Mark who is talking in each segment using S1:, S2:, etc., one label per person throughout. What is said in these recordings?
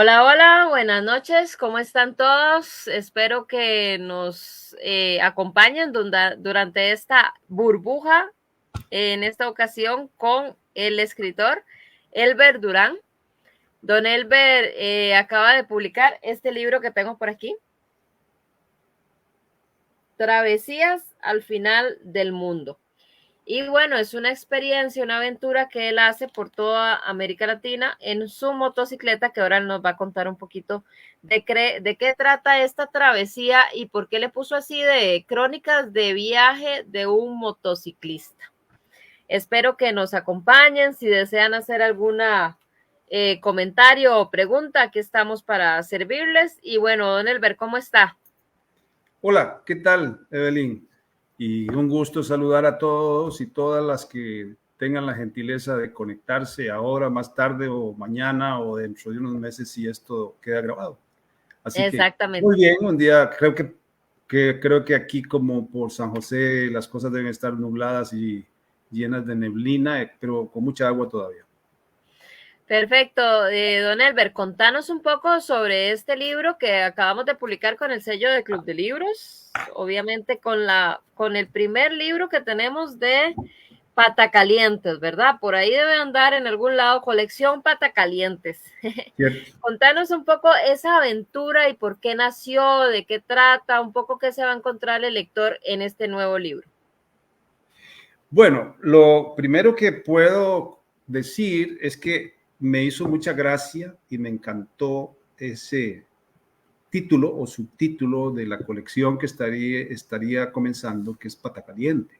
S1: Hola, hola, buenas noches, ¿cómo están todos? Espero que nos acompañen durante esta burbuja, en esta ocasión con el escritor Elber Durán. Don Elber acaba de publicar este libro que tengo por aquí, Travesías al final del mundo. Y bueno, es una experiencia, una aventura que él hace por toda América Latina en su motocicleta, que ahora él nos va a contar un poquito de qué trata esta travesía y por qué le puso así de crónicas de viaje de un motociclista. Espero que nos acompañen. Si desean hacer alguna comentario o pregunta, aquí estamos para servirles. Y bueno, don Elber, ¿cómo está?
S2: Hola, ¿qué tal, Evelyn? Y un gusto saludar a todos y todas las que tengan la gentileza de conectarse ahora, más tarde o mañana o dentro de unos meses si esto queda grabado. Así que muy
S1: Exactamente.
S2: bien, un día creo que aquí como por San José las cosas deben estar nubladas y llenas de neblina, pero con mucha agua todavía.
S1: Perfecto. Don Elber, contanos un poco sobre este libro que acabamos de publicar con el sello de Club de Libros, obviamente con el primer libro que tenemos de Patacalientes, ¿verdad? Por ahí debe andar en algún lado colección Patacalientes.
S2: Cierto.
S1: Contanos un poco esa aventura y por qué nació, de qué trata, un poco qué se va a encontrar el lector en este nuevo libro.
S2: Bueno, lo primero que puedo decir es que me hizo mucha gracia y me encantó ese título o subtítulo de la colección que estaría comenzando, que es Patacaliente.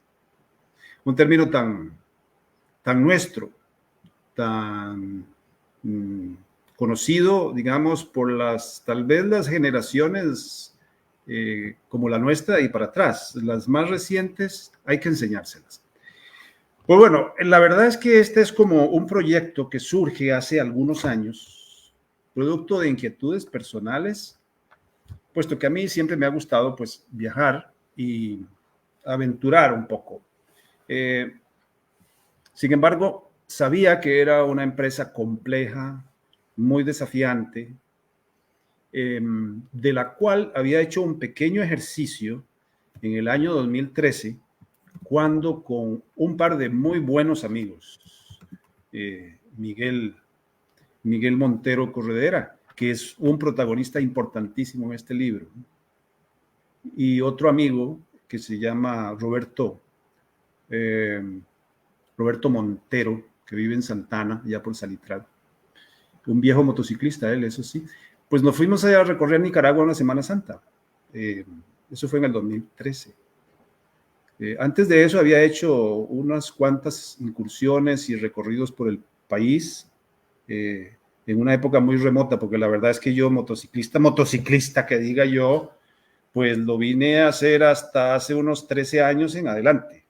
S2: Un término tan nuestro, tan mm, conocido, digamos, por tal vez las generaciones como la nuestra y para atrás. Las más recientes hay que enseñárselas. Pues bueno, la verdad es que este es como un proyecto que surge hace algunos años, producto de inquietudes personales, puesto que a mí siempre me ha gustado pues viajar y aventurar un poco. Eh, Sin embargo, sabía que era una empresa compleja, muy desafiante, de la cual había hecho un pequeño ejercicio en el año 2013, cuando con un par de muy buenos amigos, Miguel Montero Corredera, que es un protagonista importantísimo en este libro, y otro amigo que se llama eh, Roberto Montero, que vive en Santana, ya por Salitral, un viejo motociclista, él, eso sí. Pues nos fuimos a recorrer Nicaragua en la Semana Santa. Eh, Eso fue en el 2013. Antes de eso había hecho unas cuantas incursiones y recorridos por el país, eh, en una época muy remota, porque la verdad es que yo motociclista que diga yo, pues lo vine a hacer hasta hace unos 13 años en adelante.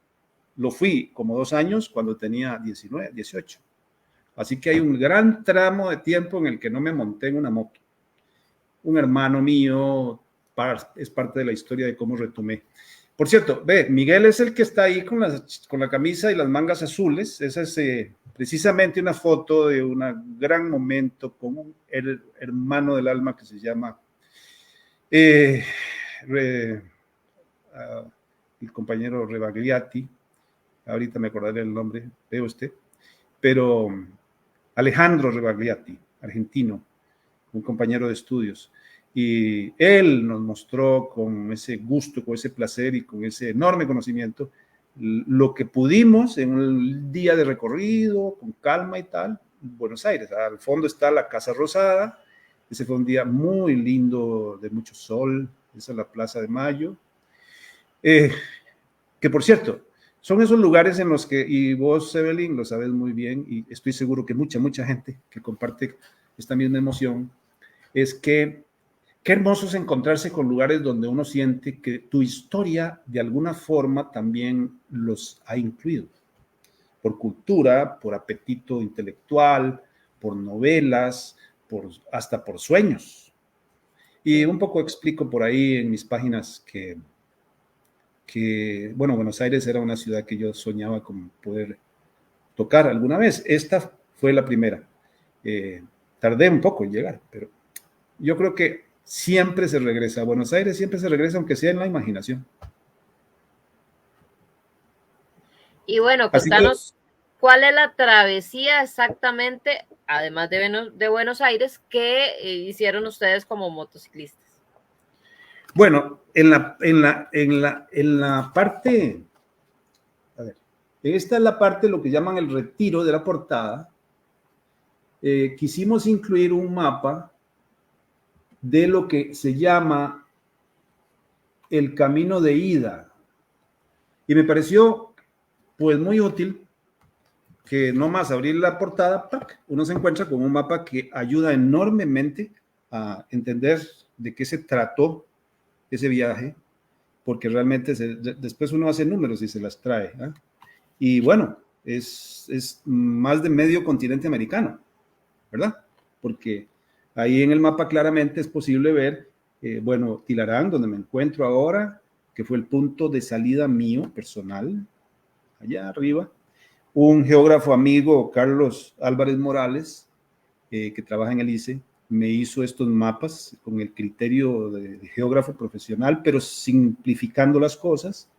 S2: Lo fui como 2 años cuando tenía 19, 18. Así que hay un gran tramo de tiempo en el que no me monté en una moto. Un hermano mío es parte de la historia de cómo retomé. Por cierto, ve, Miguel es el que está ahí con la camisa y las mangas azules. Esa es precisamente una foto de un gran momento con un hermano del alma que se llama eh, re, uh, el compañero Rebagliati. Ahorita me acordaré el nombre, veo usted. Pero Alejandro Rebagliati, argentino, un compañero de estudios. Y él nos mostró con ese gusto, con ese placer y con ese enorme conocimiento lo que pudimos en un día de recorrido, con calma y tal, en Buenos Aires. Al fondo está la Casa Rosada. Ese fue un día muy lindo, de mucho sol. Esa es la Plaza de Mayo. Eh, que por cierto, son esos lugares en los que, y vos, Evelyn, lo sabes muy bien, y estoy seguro que mucha gente que comparte esta misma emoción, es que qué hermoso es encontrarse con lugares donde uno siente que tu historia de alguna forma también los ha incluido, por cultura, por apetito intelectual, por novelas, hasta por sueños. Y
S1: Sí.
S2: un poco explico por ahí en mis páginas bueno, Buenos Aires era una ciudad que yo soñaba con poder tocar alguna vez. Esta fue la primera. Tardé un poco en llegar, pero Yo creo que siempre se regresa a Buenos Aires, siempre se regresa, aunque sea en la imaginación.
S1: Y bueno,
S2: Así que,
S1: contanos cuál es la travesía exactamente, además de Buenos Aires, que hicieron ustedes como motociclistas.
S2: bueno, en la parte, a ver, esta es la parte, lo que llaman el retiro de la portada. Quisimos incluir un mapa de lo que se llama el camino de ida. Y me pareció, pues, muy útil que no más abrir la portada, ¡pac!, uno se encuentra con un mapa que ayuda enormemente a entender de qué se trató ese viaje, porque realmente después uno hace números y se las trae. ¿Eh? Y bueno, es más de medio continente americano, ¿verdad? Porque ahí en el mapa claramente es posible ver, bueno, Tilarán, donde me encuentro ahora, que fue el punto de salida mío personal, allá arriba. Un geógrafo amigo, Carlos Álvarez Morales, que trabaja en el ICE, me hizo estos mapas con el criterio de geógrafo profesional, pero simplificando las cosas,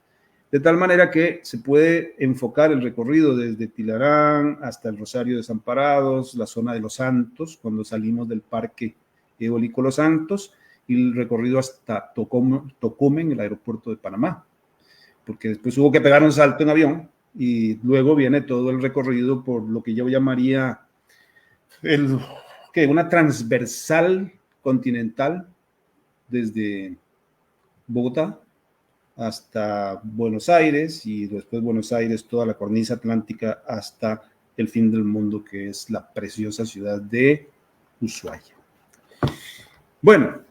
S2: de tal manera que se puede enfocar el recorrido desde Tilarán hasta el Rosario Desamparados, la zona de Los Santos, cuando salimos del Parque Eólico Los Santos, y el recorrido hasta Tocumen, el aeropuerto de Panamá, porque después hubo que pegar un salto en avión y luego viene todo el recorrido por lo que yo llamaría una transversal continental desde Bogotá hasta Buenos Aires y después Buenos Aires, toda la cornisa atlántica hasta el fin del mundo, que es la preciosa ciudad de Ushuaia. Bueno,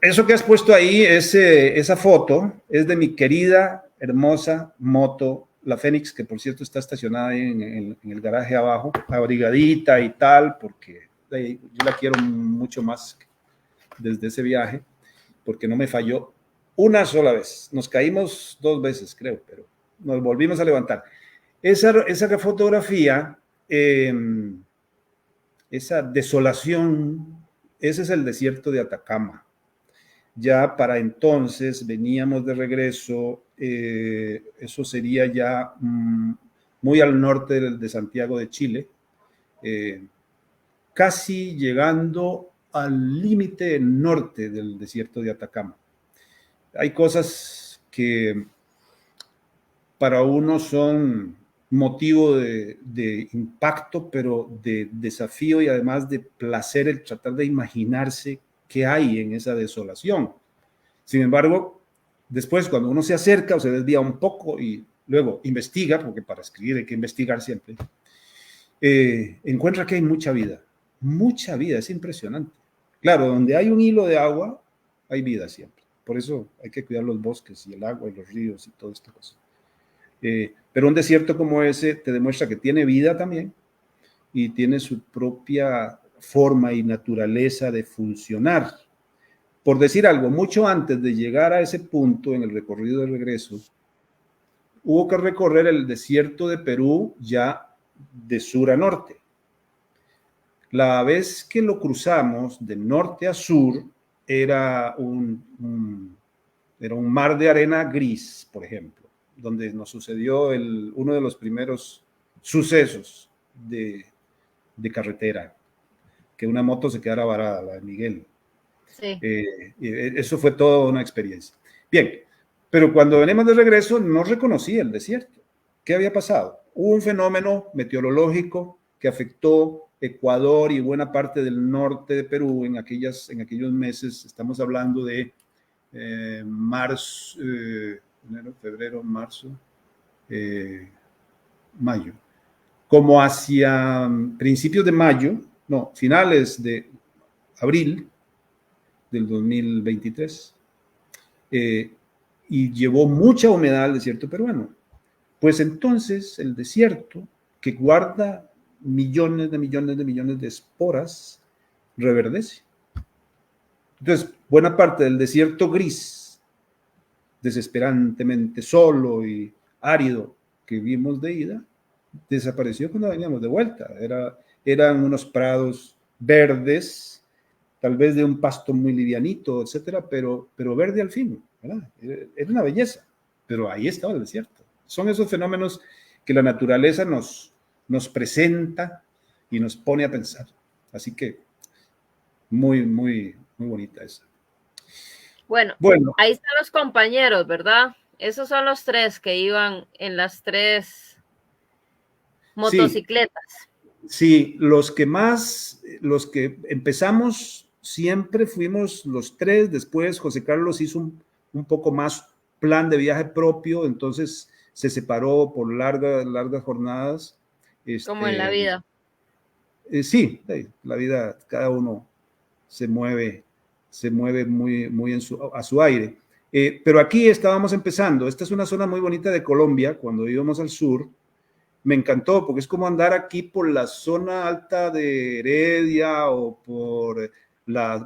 S2: eso que has puesto ahí, esa foto, es de mi querida, hermosa moto, la Fénix, que por cierto está estacionada ahí en el garaje abajo, abrigadita y tal, porque yo la quiero mucho más desde ese viaje, porque no me falló una sola vez. Nos caímos 2 veces, creo, pero nos volvimos a levantar. Esa fotografía, esa desolación, ese es el desierto de Atacama. Ya para entonces veníamos de regreso, eso sería ya muy al norte de Santiago de Chile, casi llegando al límite norte del desierto de Atacama. Hay cosas que para uno son motivo de impacto, pero de desafío y además de placer el tratar de imaginarse qué hay en esa desolación. Sin embargo, después cuando uno se acerca o se desvía un poco y luego investiga, porque para escribir hay que investigar siempre, encuentra que hay mucha vida, es impresionante. Claro, donde hay un hilo de agua, hay vida siempre. Por eso hay que cuidar los bosques y el agua y los ríos y todo esto. Pero un desierto como ese te demuestra que tiene vida también y tiene su propia forma y naturaleza de funcionar. Por decir algo, mucho antes de llegar a ese punto en el recorrido de regreso, hubo que recorrer el desierto de Perú ya de sur a norte. La vez que lo cruzamos de norte a sur era un mar de arena gris, por ejemplo, donde nos sucedió uno de los primeros sucesos de carretera, que una moto se quedara varada, la de Miguel.
S1: Sí.
S2: Eso fue toda una experiencia. Bien, pero cuando venimos de regreso no reconocí el desierto. ¿Qué había pasado? Hubo un fenómeno meteorológico que afectó Ecuador y buena parte del norte de Perú en aquellos meses. Estamos hablando de marzo, enero, febrero, marzo, mayo. Como hacia principios de mayo, no, finales de abril del 2023, y llevó mucha humedad al desierto peruano. Pues entonces el desierto, que guarda millones de esporas, reverdece. Entonces, buena parte del desierto gris, desesperantemente solo y árido que vimos de ida, desapareció cuando veníamos de vuelta. Eran unos prados verdes, tal vez de un pasto muy livianito, etcétera, pero verde al fin, ¿verdad? Era una belleza, pero ahí estaba el desierto. Son esos fenómenos que la naturaleza nos presenta y nos pone a pensar. Así que muy, muy, muy bonita esa.
S1: Bueno,
S2: Bueno,
S1: ahí están los compañeros, ¿verdad? Esos son los 3 que iban en las 3
S2: sí,
S1: motocicletas.
S2: sí, los que empezamos, siempre fuimos los 3, después José Carlos hizo un poco más plan de viaje propio, entonces se separó por largas jornadas.
S1: Como en la vida.
S2: Sí, la vida, cada uno se mueve muy, muy a su aire. Pero aquí estábamos empezando. Esta es una zona muy bonita de Colombia. Cuando íbamos al sur, me encantó porque es como andar aquí por la zona alta de Heredia o por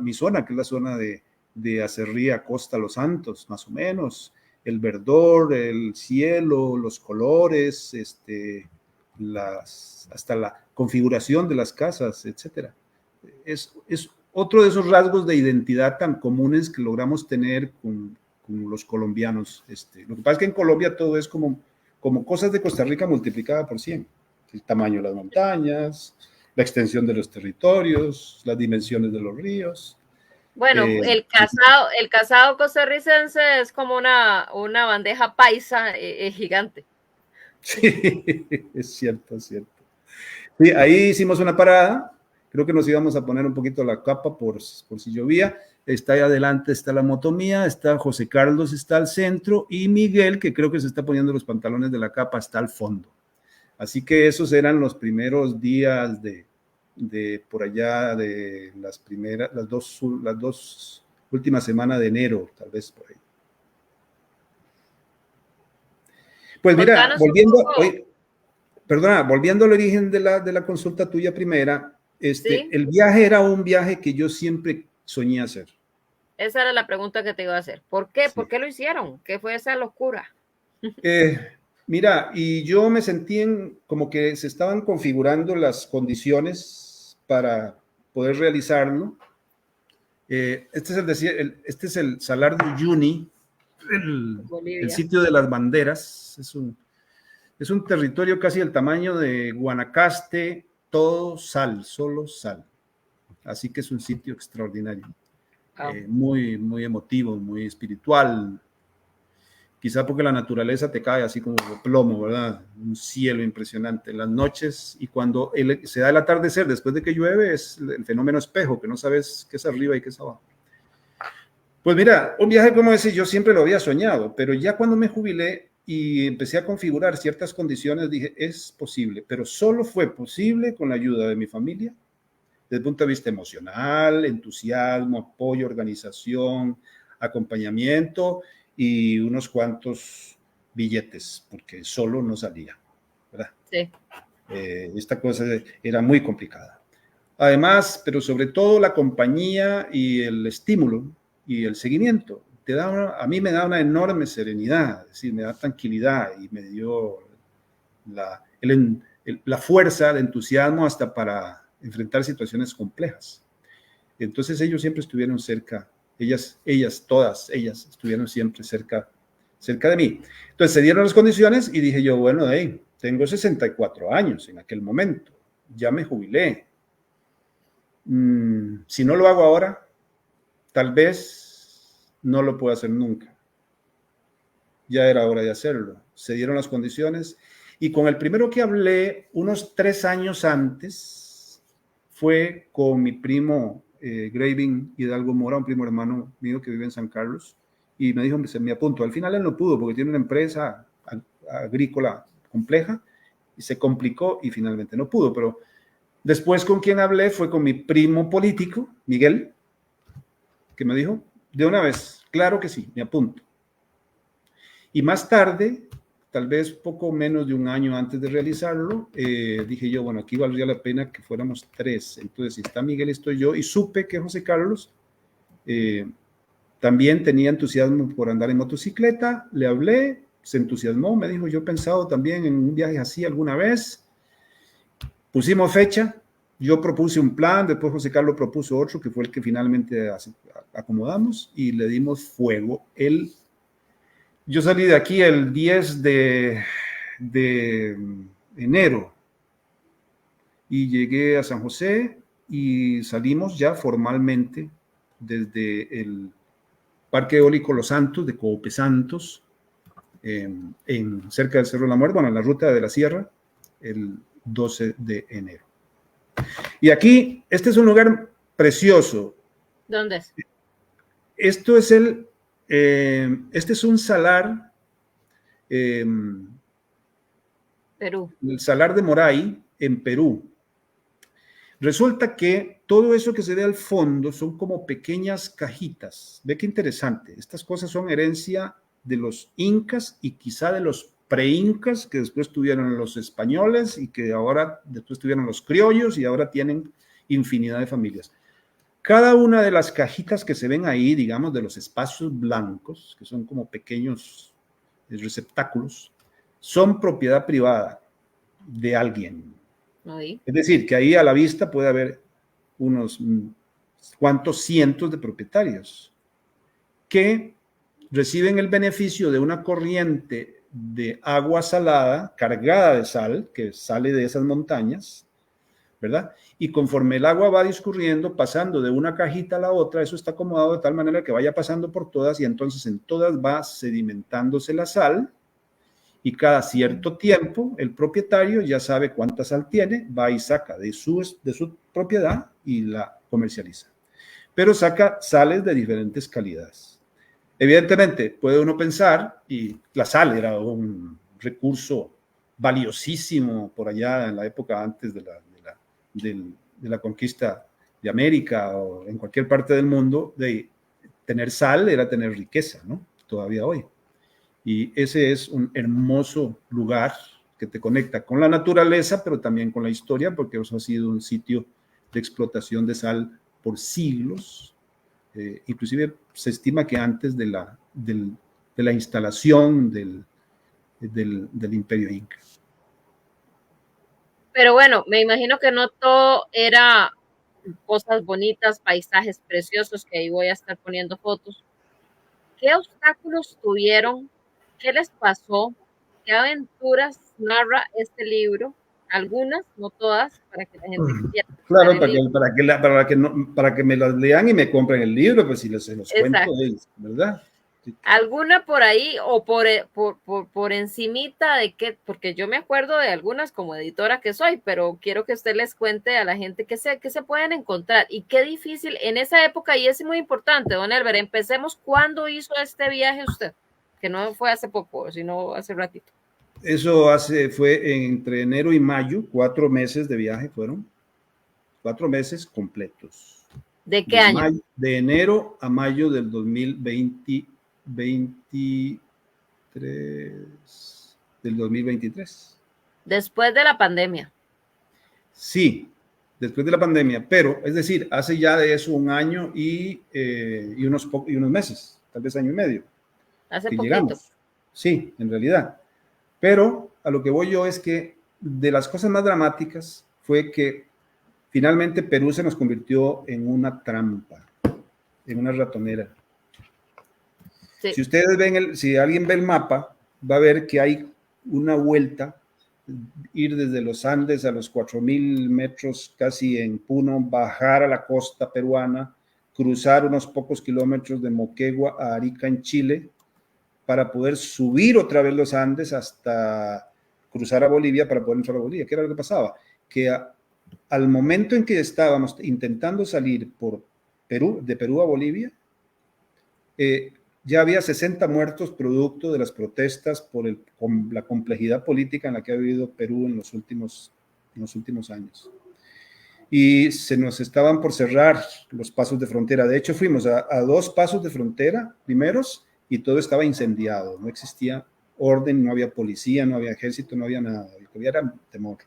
S2: mi zona, que es la zona de Acerría, Costa, Los Santos, más o menos. El verdor, el cielo, los colores, hasta la configuración de las casas, etcétera. Es otro de esos rasgos de identidad tan comunes que logramos tener con los colombianos. Lo que pasa es que en Colombia todo es como cosas de Costa Rica multiplicada por 100. El tamaño de las montañas, la extensión de los territorios, las dimensiones de los ríos.
S1: Bueno, el casado costarricense es como una bandeja paisa gigante.
S2: Sí, es cierto, es cierto. Sí, ahí hicimos una parada. Creo que nos íbamos a poner un poquito la capa por si llovía. Está ahí adelante, está la moto mía, está José Carlos, está al centro, y Miguel, que creo que se está poniendo los pantalones de la capa, está al fondo. Así que esos eran los primeros días de por allá, de las dos últimas semanas de enero, tal vez por ahí. Pues mira,
S1: Contanos un poco.
S2: volviendo al origen de la consulta tuya primera,
S1: ¿Sí?
S2: el viaje era un viaje que yo siempre soñé hacer.
S1: Esa era la pregunta que te iba a hacer. ¿Por qué?
S2: Sí.
S1: ¿Por qué lo hicieron? ¿Qué fue esa locura?
S2: Eh, Mira, y yo me sentí como que se estaban configurando las condiciones para poder realizarlo. Este es el Salar de Uyuni, el
S1: Bolivia.
S2: sitio de las banderas. Es un territorio casi del tamaño de Guanacaste, todo sal, solo sal. Así que es un sitio extraordinario,
S1: Wow.
S2: muy, muy emotivo, muy espiritual. Quizá porque la naturaleza te cae así como plomo, ¿verdad? Un cielo impresionante. Las noches y cuando se da el atardecer después de que llueve, es el fenómeno espejo, que no sabes qué es arriba y qué es abajo. Pues mira, un viaje como ese yo siempre lo había soñado, pero ya cuando me jubilé y empecé a configurar ciertas condiciones, dije, es posible, pero solo fue posible con la ayuda de mi familia, desde el punto de vista emocional, entusiasmo, apoyo, organización, acompañamiento y unos cuantos billetes, porque solo no salía, ¿verdad?
S1: Sí.
S2: Esta cosa era muy complicada. Además, pero sobre todo la compañía y el estímulo y el seguimiento, a mí me da una enorme serenidad, es decir, me da tranquilidad y me dio la fuerza, el entusiasmo hasta para enfrentar situaciones complejas. Entonces ellos siempre estuvieron cerca, todas ellas estuvieron siempre cerca de mí. Entonces se dieron las condiciones y dije yo, bueno, hey, tengo 64 años en aquel momento, ya me jubilé. Si no lo hago ahora, tal vez no lo pueda hacer nunca. Ya era hora de hacerlo. Se dieron las condiciones y con el primero que hablé, unos 3 años antes, fue con mi primo Graving Hidalgo Mora, un primo hermano mío que vive en San Carlos, y me dijo, me apunto. Al final él no pudo porque tiene una empresa agrícola compleja y se complicó y finalmente no pudo, pero después con quien hablé fue con mi primo político, Miguel, que me dijo, de una vez, claro que sí, me apunto. Y más tarde, tal vez poco menos de un año antes de realizarlo, dije yo, bueno, aquí valdría la pena que fuéramos 3. Entonces, si está Miguel, estoy yo, y supe que José Carlos también tenía entusiasmo por andar en motocicleta, le hablé, se entusiasmó, me dijo, yo he pensado también en un viaje así alguna vez, pusimos fecha, Yo propuse un plan, después José Carlos propuso otro, que fue el que finalmente acomodamos y le dimos fuego. Yo salí de aquí el 10 de enero y llegué a San José y salimos ya formalmente desde el Parque Eólico Los Santos, de Coope Santos, cerca del Cerro de la Muerte, bueno, en la ruta de la Sierra, el 12 de enero. Y aquí, este es un lugar precioso.
S1: ¿Dónde es?
S2: Esto es este es un salar,
S1: Perú.
S2: el salar de Moray, en Perú. Resulta que todo eso que se ve al fondo son como pequeñas cajitas. Ve qué interesante. Estas cosas son herencia de los incas y quizá de los pre-incas, que después tuvieron los españoles y que ahora después tuvieron los criollos y ahora tienen infinidad de familias. Cada una de las cajitas que se ven ahí, digamos, de los espacios blancos, que son como pequeños receptáculos, son propiedad privada de alguien.
S1: ¿Oí?
S2: Es decir, que ahí a la vista puede haber unos cuantos cientos de propietarios que reciben el beneficio de una corriente de agua salada cargada de sal que sale de esas montañas, ¿verdad? Y conforme el agua va discurriendo, pasando de una cajita a la otra, eso está acomodado de tal manera que vaya pasando por todas y entonces en todas va sedimentándose la sal y cada cierto tiempo el propietario ya sabe cuánta sal tiene, va y saca de su propiedad y la comercializa. Pero saca sales de diferentes calidades. Evidentemente, puede uno pensar, y la sal era un recurso valiosísimo por allá en la época antes de la conquista de América o en cualquier parte del mundo, de tener sal era tener riqueza, ¿no? Todavía hoy. Y ese es un hermoso lugar que te conecta con la naturaleza, pero también con la historia, porque eso ha sido un sitio de explotación de sal por siglos. Inclusive se estima que antes de la instalación del Imperio Inca.
S1: Pero bueno, me imagino que no todo era cosas bonitas, paisajes preciosos, que ahí voy a estar poniendo fotos. ¿Qué obstáculos tuvieron? ¿Qué les pasó? ¿Qué aventuras narra este libro? Algunas, no todas, para que la gente que quiera
S2: Claro,
S1: el libro.
S2: para que me las lean y me compren el libro, pues si se los cuento,
S1: Exacto.
S2: ¿verdad?
S1: ¿Alguna por ahí o por encimita de qué? Porque yo me acuerdo de algunas como editora que soy, pero quiero que usted les cuente a la gente qué se pueden encontrar y qué difícil en esa época, y es muy importante, don Elber, empecemos. ¿Cuándo hizo este viaje usted? Que no fue hace poco, sino hace ratito.
S2: Eso fue entre enero y mayo, 4 meses de viaje fueron, 4 meses completos.
S1: ¿De qué año?
S2: De enero a mayo del 2023, del 2023.
S1: Después de la pandemia.
S2: Sí, después de la pandemia, pero es decir, hace ya de eso un año y unos meses, tal vez año y medio,
S1: Hace
S2: que
S1: poquito.
S2: llegamos. Sí, en realidad. Pero a lo que voy yo es que de las cosas más dramáticas fue que finalmente Perú se nos convirtió en una trampa, en una ratonera.
S1: Sí.
S2: Si ustedes ven, si alguien ve el mapa, va a ver que hay una vuelta, ir desde los Andes a los 4.000 metros casi en Puno, bajar a la costa peruana, cruzar unos pocos kilómetros de Moquegua a Arica en Chile, para poder subir otra vez los Andes hasta cruzar a Bolivia para poder entrar a Bolivia. ¿Qué era lo que pasaba? Que al momento en que estábamos intentando salir por Perú, de Perú a Bolivia, ya había 60 muertos producto de las protestas por la complejidad política en la que ha vivido Perú en los últimos años. Y se nos estaban por cerrar los pasos de frontera. De hecho, fuimos a 2 pasos de frontera primeros y todo estaba incendiado. No existía orden, no había policía, no había ejército, no había nada. Lo que había era temor.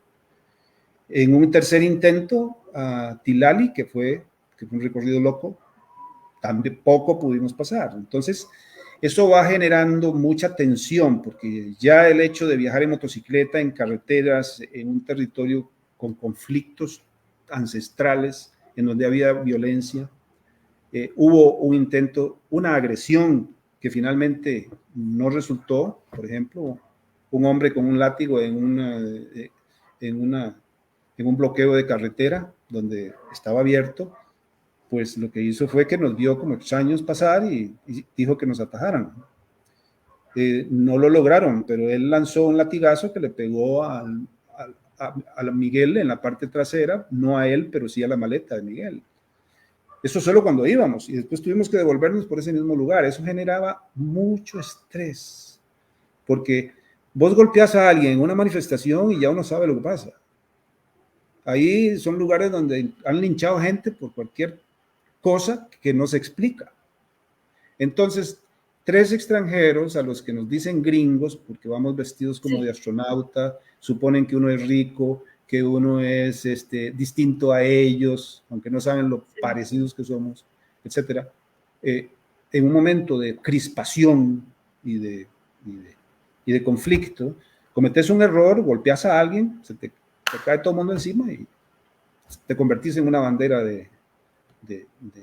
S2: En un tercer intento, a Tilali, que fue un recorrido loco, tampoco pudimos pasar. Entonces, eso va generando mucha tensión, porque ya el hecho de viajar en motocicleta, en carreteras, en un territorio con conflictos ancestrales, en donde había violencia. Hubo un intento, una agresión que finalmente no resultó, por ejemplo, un hombre con un látigo en un bloqueo de carretera donde estaba abierto, pues lo que hizo fue que nos vio como extraños pasar y dijo que nos atajaran. No lo lograron, pero él lanzó un latigazo que le pegó a Miguel en la parte trasera, no a él, pero sí a la maleta de Miguel. Eso solo cuando íbamos y después tuvimos que devolvernos por ese mismo lugar. Eso generaba mucho estrés, porque vos golpeas a alguien en una manifestación y ya uno sabe lo que pasa. Ahí son lugares donde han linchado gente por cualquier cosa que no se explica. Entonces, 3 extranjeros a los que nos dicen gringos, porque vamos vestidos como de astronauta, suponen que uno es rico, que uno es distinto a ellos, aunque no saben lo parecidos que somos, etcétera. En un momento de crispación y de conflicto, cometes un error, golpeas a alguien, se te cae todo el mundo encima y te convertís en una bandera de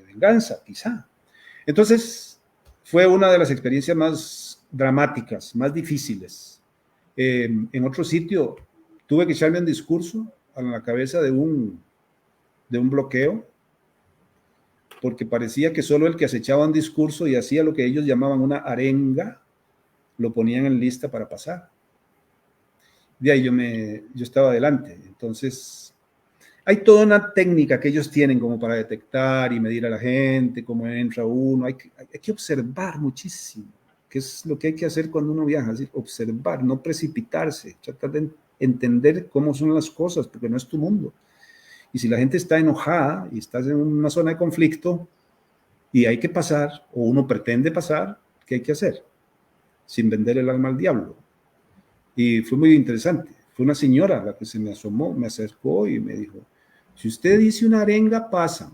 S2: venganza, quizá. Entonces, fue una de las experiencias más dramáticas, más difíciles. En otro sitio, tuve que echarme un discurso a la cabeza de un bloqueo, porque parecía que solo el que acechaba un discurso y hacía lo que ellos llamaban una arenga, lo ponían en lista para pasar. De ahí yo estaba adelante. Entonces, hay toda una técnica que ellos tienen como para detectar y medir a la gente, cómo entra uno. Hay que observar muchísimo, que es lo que hay que hacer cuando uno viaja, es decir, observar, no precipitarse, tratar de entender cómo son las cosas, porque no es tu mundo. Y si la gente está enojada y estás en una zona de conflicto y hay que pasar, o uno pretende pasar, ¿qué hay que hacer? Sin vender el alma al diablo. Y fue muy interesante. Fue una señora la que se me asomó, me acercó y me dijo, si usted dice una arenga, pasa.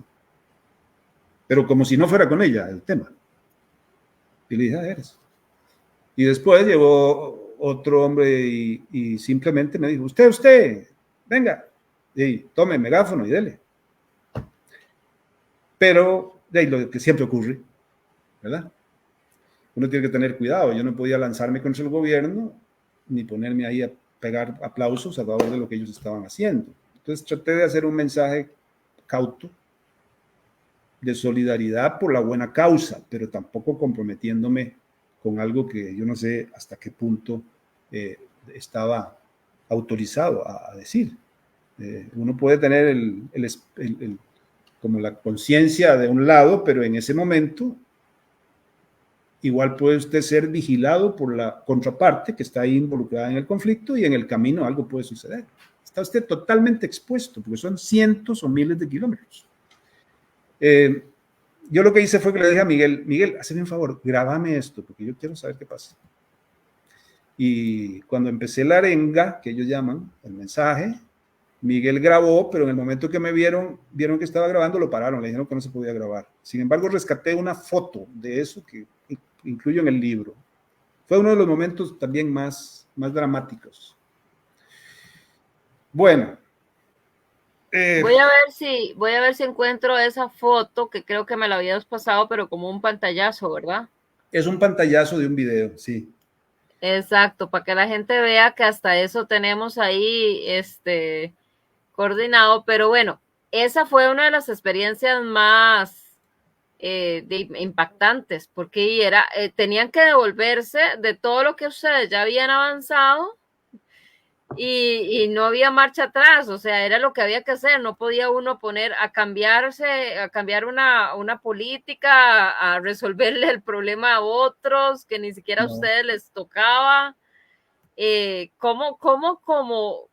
S2: Pero como si no fuera con ella el tema. Y le dije, eres. Y después llegó otro hombre y simplemente me dijo, usted, venga, y tome megáfono y dele. Pero de ahí lo que siempre ocurre, ¿verdad? Uno tiene que tener cuidado. Yo no podía lanzarme contra el gobierno ni ponerme ahí a pegar aplausos a favor de lo que ellos estaban haciendo. Entonces traté de hacer un mensaje cauto, de solidaridad por la buena causa, pero tampoco comprometiéndome con algo que yo no sé hasta qué punto estaba autorizado a decir. Uno puede tener como la conciencia de un lado, pero en ese momento igual puede usted ser vigilado por la contraparte que está ahí involucrada en el conflicto y en el camino algo puede suceder. Está usted totalmente expuesto porque son cientos o miles de kilómetros. Yo lo que hice fue que le dije a Miguel, hazme un favor, grábame esto porque yo quiero saber qué pasa. Y cuando empecé la arenga, que ellos llaman, el mensaje, Miguel grabó, pero en el momento que me vieron que estaba grabando, lo pararon, le dijeron que no se podía grabar. Sin embargo, rescaté una foto de eso que incluyo en el libro. Fue uno de los momentos también más dramáticos. Bueno.
S1: Voy a ver si encuentro esa foto que creo que me la habías pasado, pero como un pantallazo, ¿verdad?
S2: Es un pantallazo de un video, sí.
S1: Exacto, para que la gente vea que hasta eso tenemos ahí coordinado, pero bueno, esa fue una de las experiencias más impactantes, porque tenían que devolverse de todo lo que ustedes ya habían avanzado y no había marcha atrás, o sea, era lo que había que hacer, no podía uno poner a cambiar una política, a resolverle el problema a otros que ni siquiera a ustedes les tocaba. Como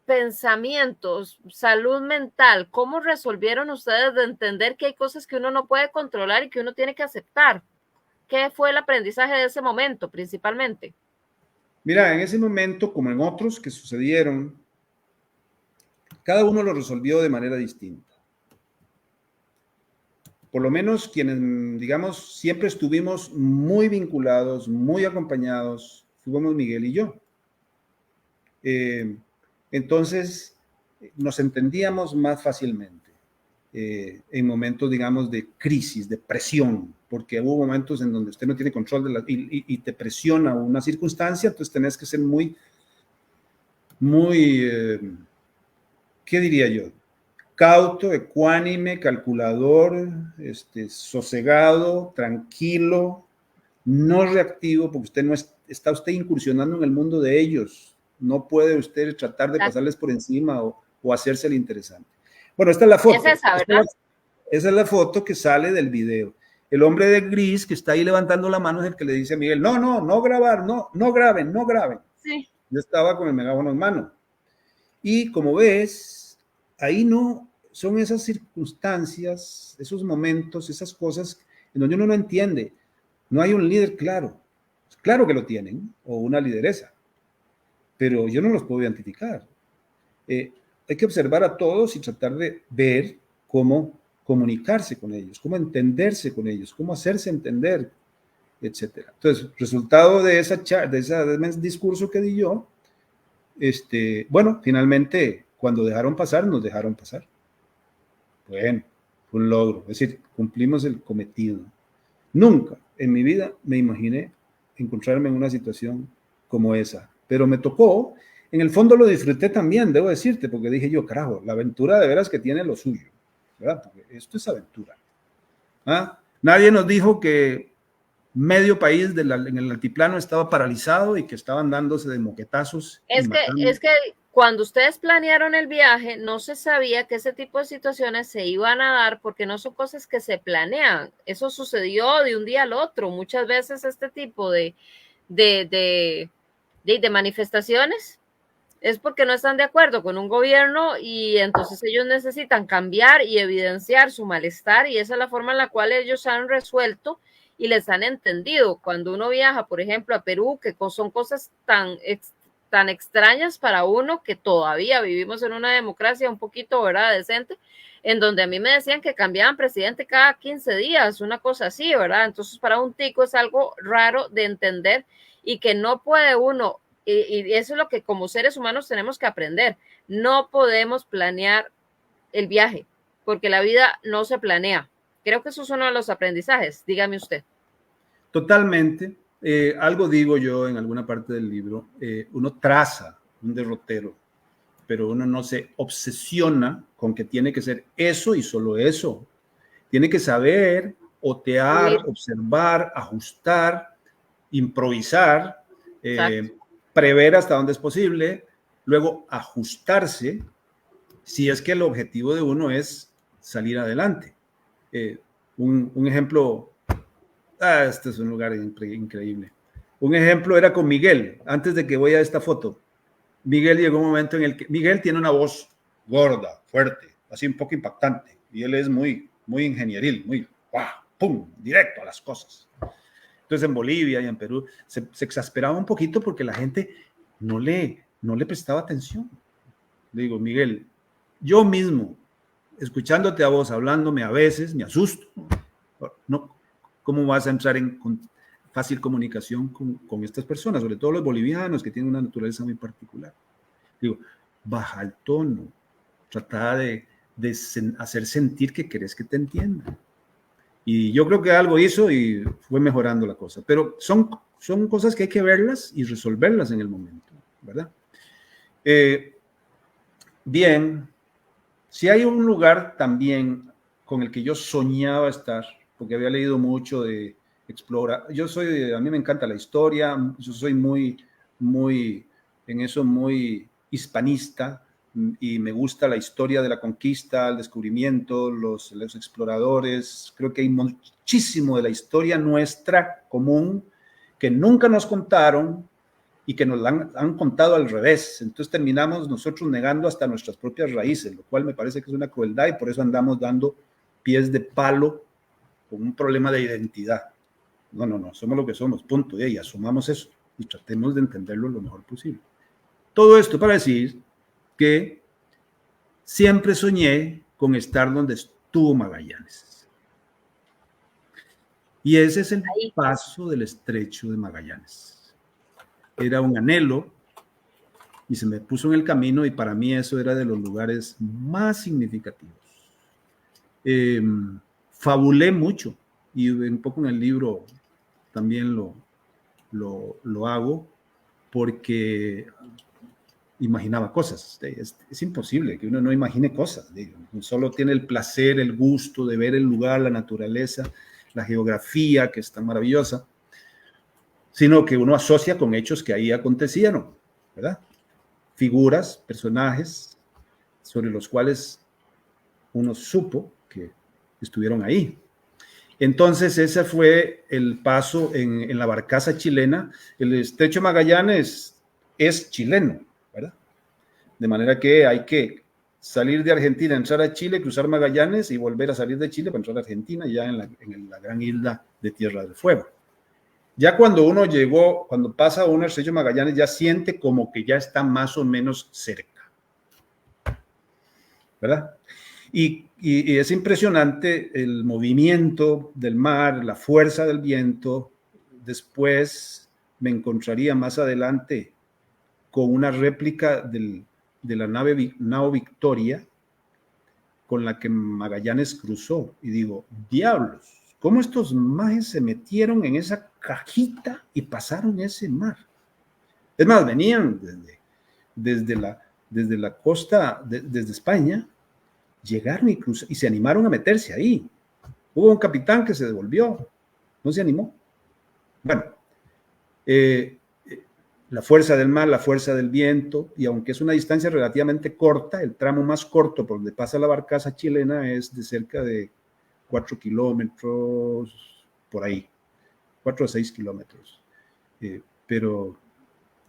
S1: pensamientos, salud mental, ¿cómo resolvieron ustedes de entender que hay cosas que uno no puede controlar y que uno tiene que aceptar? ¿Qué fue el aprendizaje de ese momento principalmente?
S2: Mira, en ese momento, como en otros que sucedieron, cada uno lo resolvió de manera distinta. Por lo menos quienes, digamos, siempre estuvimos muy vinculados, muy acompañados, fuimos Miguel y yo. Entonces, nos entendíamos más fácilmente en momentos, digamos, de crisis, de presión, porque hubo momentos en donde usted no tiene control y te presiona una circunstancia, entonces tenés que ser muy, ¿qué diría yo? Cauto, ecuánime, calculador, sosegado, tranquilo, no reactivo, porque usted no está usted incursionando en el mundo de ellos. No puede usted tratar de pasarles por encima o hacerse el interesante. Bueno, esta es la foto.
S1: Es esa, ¿verdad?
S2: Esa es la foto que sale del video. El hombre de gris que está ahí levantando la mano es el que le dice a Miguel, no grabar, no graben, no graben.
S1: Sí.
S2: Yo estaba con el megáfono en mano. Y como ves, ahí no son esas circunstancias, esos momentos, esas cosas en donde uno no entiende. No hay un líder claro. Claro que lo tienen, o una lideresa, pero yo no los puedo identificar. Hay que observar a todos y tratar de ver cómo comunicarse con ellos, cómo entenderse con ellos, cómo hacerse entender, etcétera. Entonces, resultado de ese discurso que di yo, bueno, finalmente, cuando dejaron pasar, nos dejaron pasar. Bueno, fue un logro, es decir, cumplimos el cometido. Nunca en mi vida me imaginé encontrarme en una situación como esa, pero me tocó, en el fondo lo disfruté también, debo decirte, porque dije yo, carajo, la aventura de veras que tiene lo suyo, ¿verdad? Porque esto es aventura. ¿Ah? Nadie nos dijo que medio país en el altiplano estaba paralizado y que estaban dándose de moquetazos y matando.
S1: Es que cuando ustedes planearon el viaje, no se sabía que ese tipo de situaciones se iban a dar porque no son cosas que se planean. Eso sucedió de un día al otro. Muchas veces este tipo de manifestaciones es porque no están de acuerdo con un gobierno y entonces ellos necesitan cambiar y evidenciar su malestar y esa es la forma en la cual ellos han resuelto y les han entendido. Cuando uno viaja, por ejemplo, a Perú, que son cosas tan extrañas para uno que todavía vivimos en una democracia un poquito, ¿verdad?, decente, en donde a mí me decían que cambiaban presidente cada 15 días, una cosa así, ¿verdad? Entonces para un tico es algo raro de entender y que no puede uno, y eso es lo que como seres humanos tenemos que aprender, no podemos planear el viaje, porque la vida no se planea. Creo que eso es uno de los aprendizajes, dígame usted.
S2: Totalmente. Algo digo yo en alguna parte del libro, uno traza un derrotero, pero uno no se obsesiona con que tiene que ser eso y solo eso. Tiene que saber otear, observar, ajustar, improvisar, prever hasta donde es posible, luego ajustarse si es que el objetivo de uno es salir adelante. Un ejemplo, este es un lugar increíble. Un ejemplo era con Miguel, antes de que voy a esta foto. Miguel llegó un momento en el que Miguel tiene una voz gorda, fuerte, así un poco impactante, y él es muy ingenieril, muy pum, directo a las cosas. Entonces en Bolivia y en Perú se exasperaba un poquito porque la gente no le prestaba atención. Le digo, Miguel, yo mismo, escuchándote a vos, hablándome a veces, me asusto. No, ¿cómo vas a entrar en fácil comunicación con estas personas, sobre todo los bolivianos que tienen una naturaleza muy particular? Digo, baja el tono, trata de hacer sentir que querés que te entiendan. Y yo creo que algo hizo y fue mejorando la cosa. Pero son cosas que hay que verlas y resolverlas en el momento, ¿verdad? Bien, si hay un lugar también con el que yo soñaba estar, porque había leído mucho de explorar. A mí me encanta la historia, yo soy muy en eso muy hispanista y me gusta la historia de la conquista, el descubrimiento, los exploradores. Creo que hay muchísimo de la historia nuestra común que nunca nos contaron y que nos han contado al revés. Entonces terminamos nosotros negando hasta nuestras propias raíces, lo cual me parece que es una crueldad y por eso andamos dando pies de palo con un problema de identidad. No, somos lo que somos, punto, y asumamos eso y tratemos de entenderlo lo mejor posible. Todo esto para decir que siempre soñé con estar donde estuvo Magallanes. Y ese es el paso del estrecho de Magallanes. Era un anhelo, y se me puso en el camino y para mí eso era de los lugares más significativos. Fabulé mucho y un poco en el libro también lo hago porque imaginaba cosas. Es imposible que uno no imagine cosas. Solo tiene el placer, el gusto de ver el lugar, la naturaleza, la geografía, que es tan maravillosa, sino que uno asocia con hechos que ahí acontecieron, ¿verdad? Figuras, personajes sobre los cuales uno supo que estuvieron ahí. Entonces ese fue el paso en la barcaza chilena. El Estrecho Magallanes es chileno, ¿verdad? De manera que hay que salir de Argentina, entrar a Chile, cruzar Magallanes y volver a salir de Chile para entrar a Argentina, ya en la gran isla de Tierra del Fuego. Ya cuando uno llegó, cuando pasa uno al Estrecho Magallanes, ya siente como que ya está más o menos cerca, ¿verdad? Y es impresionante el movimiento del mar, la fuerza del viento. Después me encontraría más adelante con una réplica de la nao Victoria con la que Magallanes cruzó. Y digo, diablos, ¿cómo estos majes se metieron en esa cajita y pasaron ese mar? Es más, venían desde la costa, desde España, llegaron y se animaron a meterse ahí. Hubo un capitán que se devolvió, no se animó. Bueno, la fuerza del mar, la fuerza del viento, y aunque es una distancia relativamente corta, el tramo más corto por donde pasa la barcaza chilena es de cerca de 4 kilómetros, por ahí, 4 a 6 kilómetros. Pero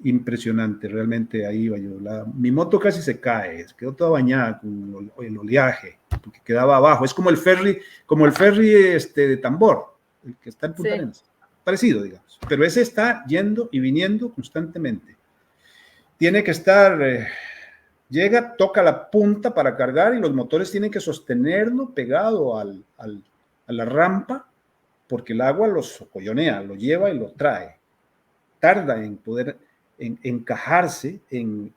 S2: impresionante, realmente ahí iba yo. Mi moto casi se cae, quedó toda bañada con el oleaje, porque quedaba abajo. Es como el ferry de Tambor, el que está en Punta Arenas. Parecido, digamos. Pero ese está yendo y viniendo constantemente. Tiene que estar, llega, toca la punta para cargar y los motores tienen que sostenerlo pegado a la rampa, porque el agua lo socollonea, lo lleva y lo trae. Tarda en poder encajarse en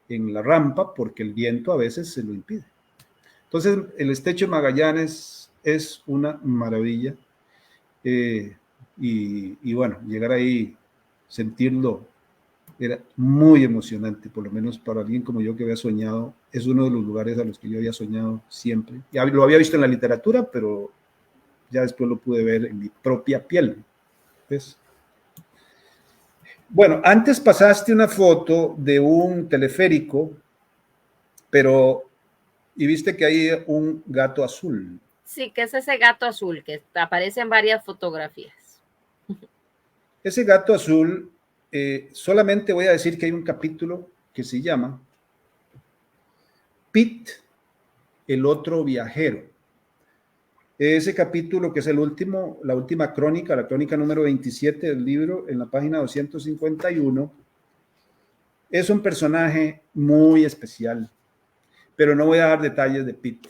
S2: la rampa porque el viento a veces se lo impide. Entonces, el Estrecho Magallanes es una maravilla. Y bueno, llegar ahí, sentirlo, era muy emocionante, por lo menos para alguien como yo que había soñado. Es uno de los lugares a los que yo había soñado siempre. Ya lo había visto en la literatura, pero ya después lo pude ver en mi propia piel. ¿Ves? Bueno, antes pasaste una foto de un teleférico, y viste que hay un gato azul.
S1: Sí, que es ese gato azul que aparece en varias fotografías.
S2: Ese gato azul, solamente voy a decir que hay un capítulo que se llama Pete, el otro viajero. Ese capítulo, que es la última crónica, la crónica número 27 del libro, en la página 251, es un personaje muy especial, pero no voy a dar detalles de Pete.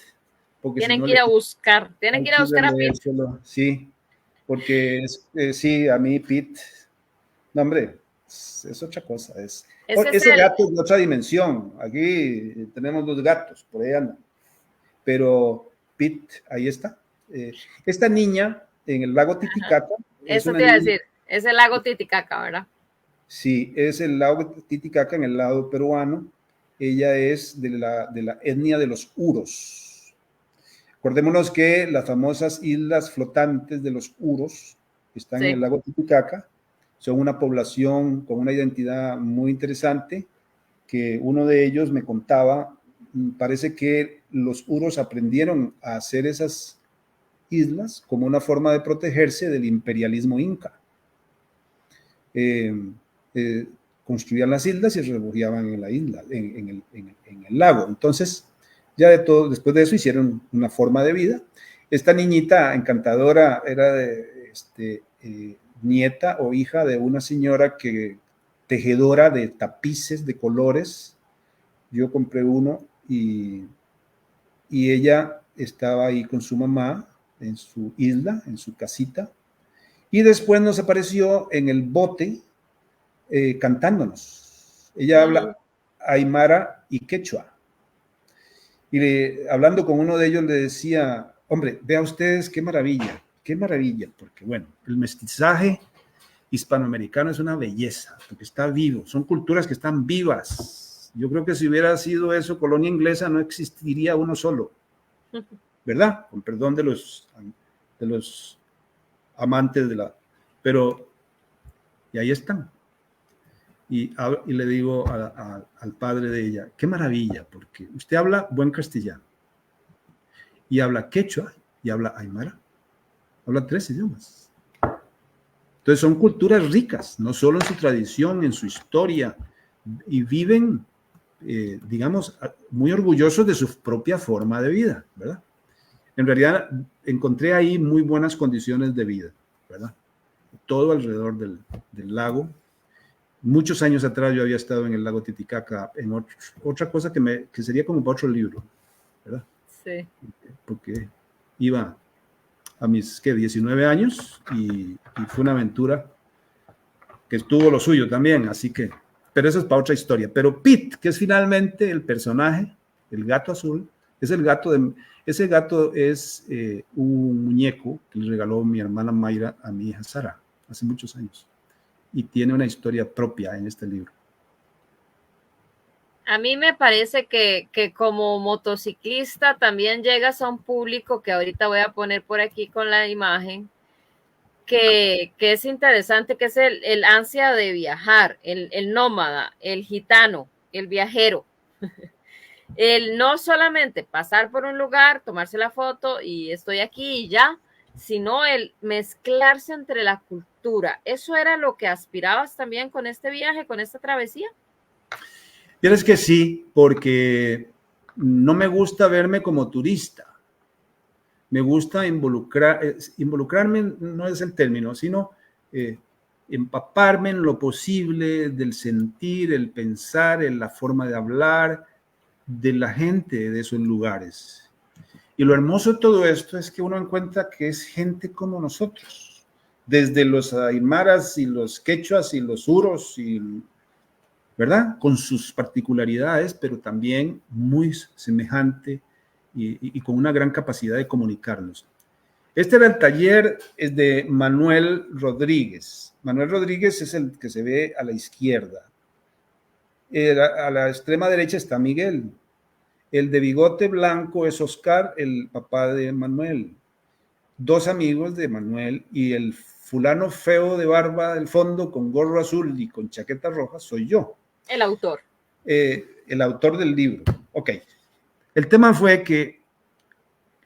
S1: Tienen que ir a buscar a Pete.
S2: Sí, porque sí, a mí Pete, no hombre, es otra cosa. Ese gato es de otra dimensión. Aquí tenemos los gatos, por ahí andan. Pero Pete, ahí está. Esta niña en el lago Titicaca.
S1: Eso te iba a decir, es el lago Titicaca, ¿verdad?
S2: Sí, es el lago Titicaca en el lado peruano. Ella es de la etnia de los Uros. Acordémonos que las famosas islas flotantes de los Uros, que están en el lago Titicaca, son una población con una identidad muy interesante, que uno de ellos me contaba, parece que los Uros aprendieron a hacer esas islas como una forma de protegerse del imperialismo inca. Construían las islas y se refugiaban en la isla, en el lago. Entonces, ya después de eso hicieron una forma de vida. Esta niñita encantadora era nieta o hija de una señora tejedora de tapices de colores. Yo compré uno y ella estaba ahí con su mamá en su isla, en su casita, y después nos apareció en el bote cantándonos. Ella habla aymara y quechua. Y hablando con uno de ellos le decía, hombre, vea ustedes qué maravilla, porque bueno, el mestizaje hispanoamericano es una belleza, porque está vivo, son culturas que están vivas. Yo creo que si hubiera sido eso, colonia inglesa, no existiría uno solo, ¿verdad? Con perdón de los amantes de la... Pero, y ahí están. Y le digo al padre de ella, qué maravilla, porque usted habla buen castellano, y habla quechua, y habla aymara, habla 3 idiomas. Entonces son culturas ricas, no solo en su tradición, en su historia, y viven, digamos, muy orgullosos de su propia forma de vida, ¿verdad? En realidad encontré ahí muy buenas condiciones de vida, ¿verdad? Todo alrededor del lago. Muchos años atrás yo había estado en el lago Titicaca, en otra cosa que sería como para otro libro, ¿verdad?
S1: Sí.
S2: Porque iba a mis 19 años y fue una aventura que estuvo lo suyo también, así que, pero eso es para otra historia. Pero Pete, que es finalmente el personaje, el gato azul, es ese gato es un muñeco que le regaló mi hermana Mayra a mi hija Sara hace muchos años y tiene una historia propia en este libro.
S1: A mí me parece que como motociclista también llegas a un público que ahorita voy a poner por aquí con la imagen, que es interesante, que es el ansia de viajar, el nómada, el gitano, el viajero. El no solamente pasar por un lugar, tomarse la foto y estoy aquí y ya, sino el mezclarse entre la cultura. ¿Eso era lo que aspirabas también con este viaje, con esta travesía?
S2: Tienes que sí, porque no me gusta verme como turista. Me gusta involucrarme no es el término, sino empaparme en lo posible del sentir, el pensar, en la forma de hablar de la gente de esos lugares. Y lo hermoso de todo esto es que uno encuentra que es gente como nosotros, desde los aymaras y los quechuas y los uros, ¿verdad? Con sus particularidades, pero también muy semejante y con una gran capacidad de comunicarnos. Este era el taller de Manuel Rodríguez. Manuel Rodríguez es el que se ve a la izquierda. A la extrema derecha está Miguel. El de bigote blanco es Oscar, el papá de Manuel. 2 amigos de Manuel, y el fulano feo de barba del fondo con gorro azul y con chaqueta roja soy yo.
S1: El autor.
S2: El autor del libro. Ok. El tema fue que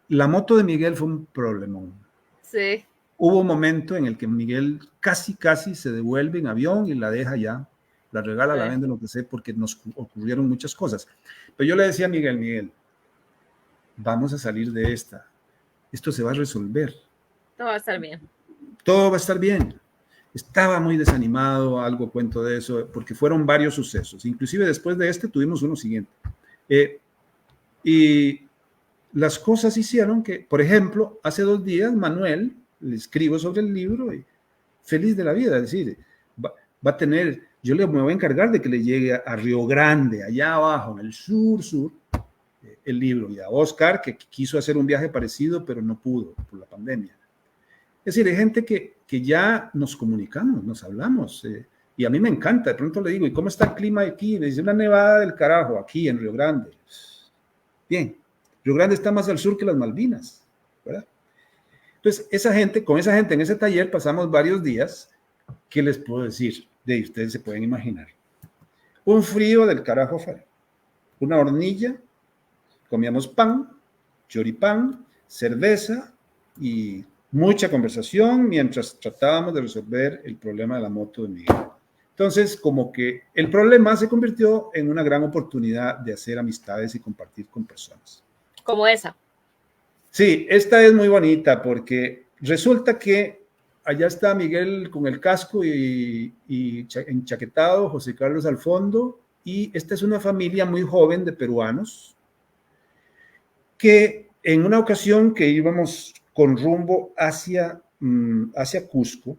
S2: la moto de Miguel fue un problemón.
S1: Sí.
S2: Hubo un momento en el que Miguel casi se devuelve en avión y la deja ya, la regala, la vende, lo que sé, porque nos ocurrieron muchas cosas. Pero yo le decía a Miguel, vamos a salir de esta. Esto se va a resolver.
S1: Todo va a estar bien.
S2: Todo va a estar bien. Estaba muy desanimado, algo cuento de eso, porque fueron varios sucesos. Inclusive después de este tuvimos uno siguiente. Y las cosas hicieron que, por ejemplo, hace 2 días Manuel, le escribo sobre el libro y feliz de la vida, es decir, va a tener, me voy a encargar de que le llegue a Río Grande, allá abajo, en el sur, el libro, y a Oscar, que quiso hacer un viaje parecido, pero no pudo por la pandemia. Es decir, hay gente que ya nos comunicamos, nos hablamos, y a mí me encanta. De pronto le digo, ¿y cómo está el clima aquí? Me dice, una nevada del carajo, aquí en Río Grande. Bien, Río Grande está más al sur que las Malvinas, ¿verdad? Entonces, con esa gente en ese taller pasamos varios días. ¿Qué les puedo decir? De ustedes se pueden imaginar. Un frío del carajo afuera, una hornilla, comíamos pan, choripán, cerveza y mucha conversación mientras tratábamos de resolver el problema de la moto de Miguel. Entonces, como que el problema se convirtió en una gran oportunidad de hacer amistades y compartir con personas.
S1: Como esa.
S2: Sí, esta es muy bonita porque resulta que allá está Miguel con el casco y enchaquetado, José Carlos al fondo, y esta es una familia muy joven de peruanos que en una ocasión que íbamos con rumbo hacia Cusco,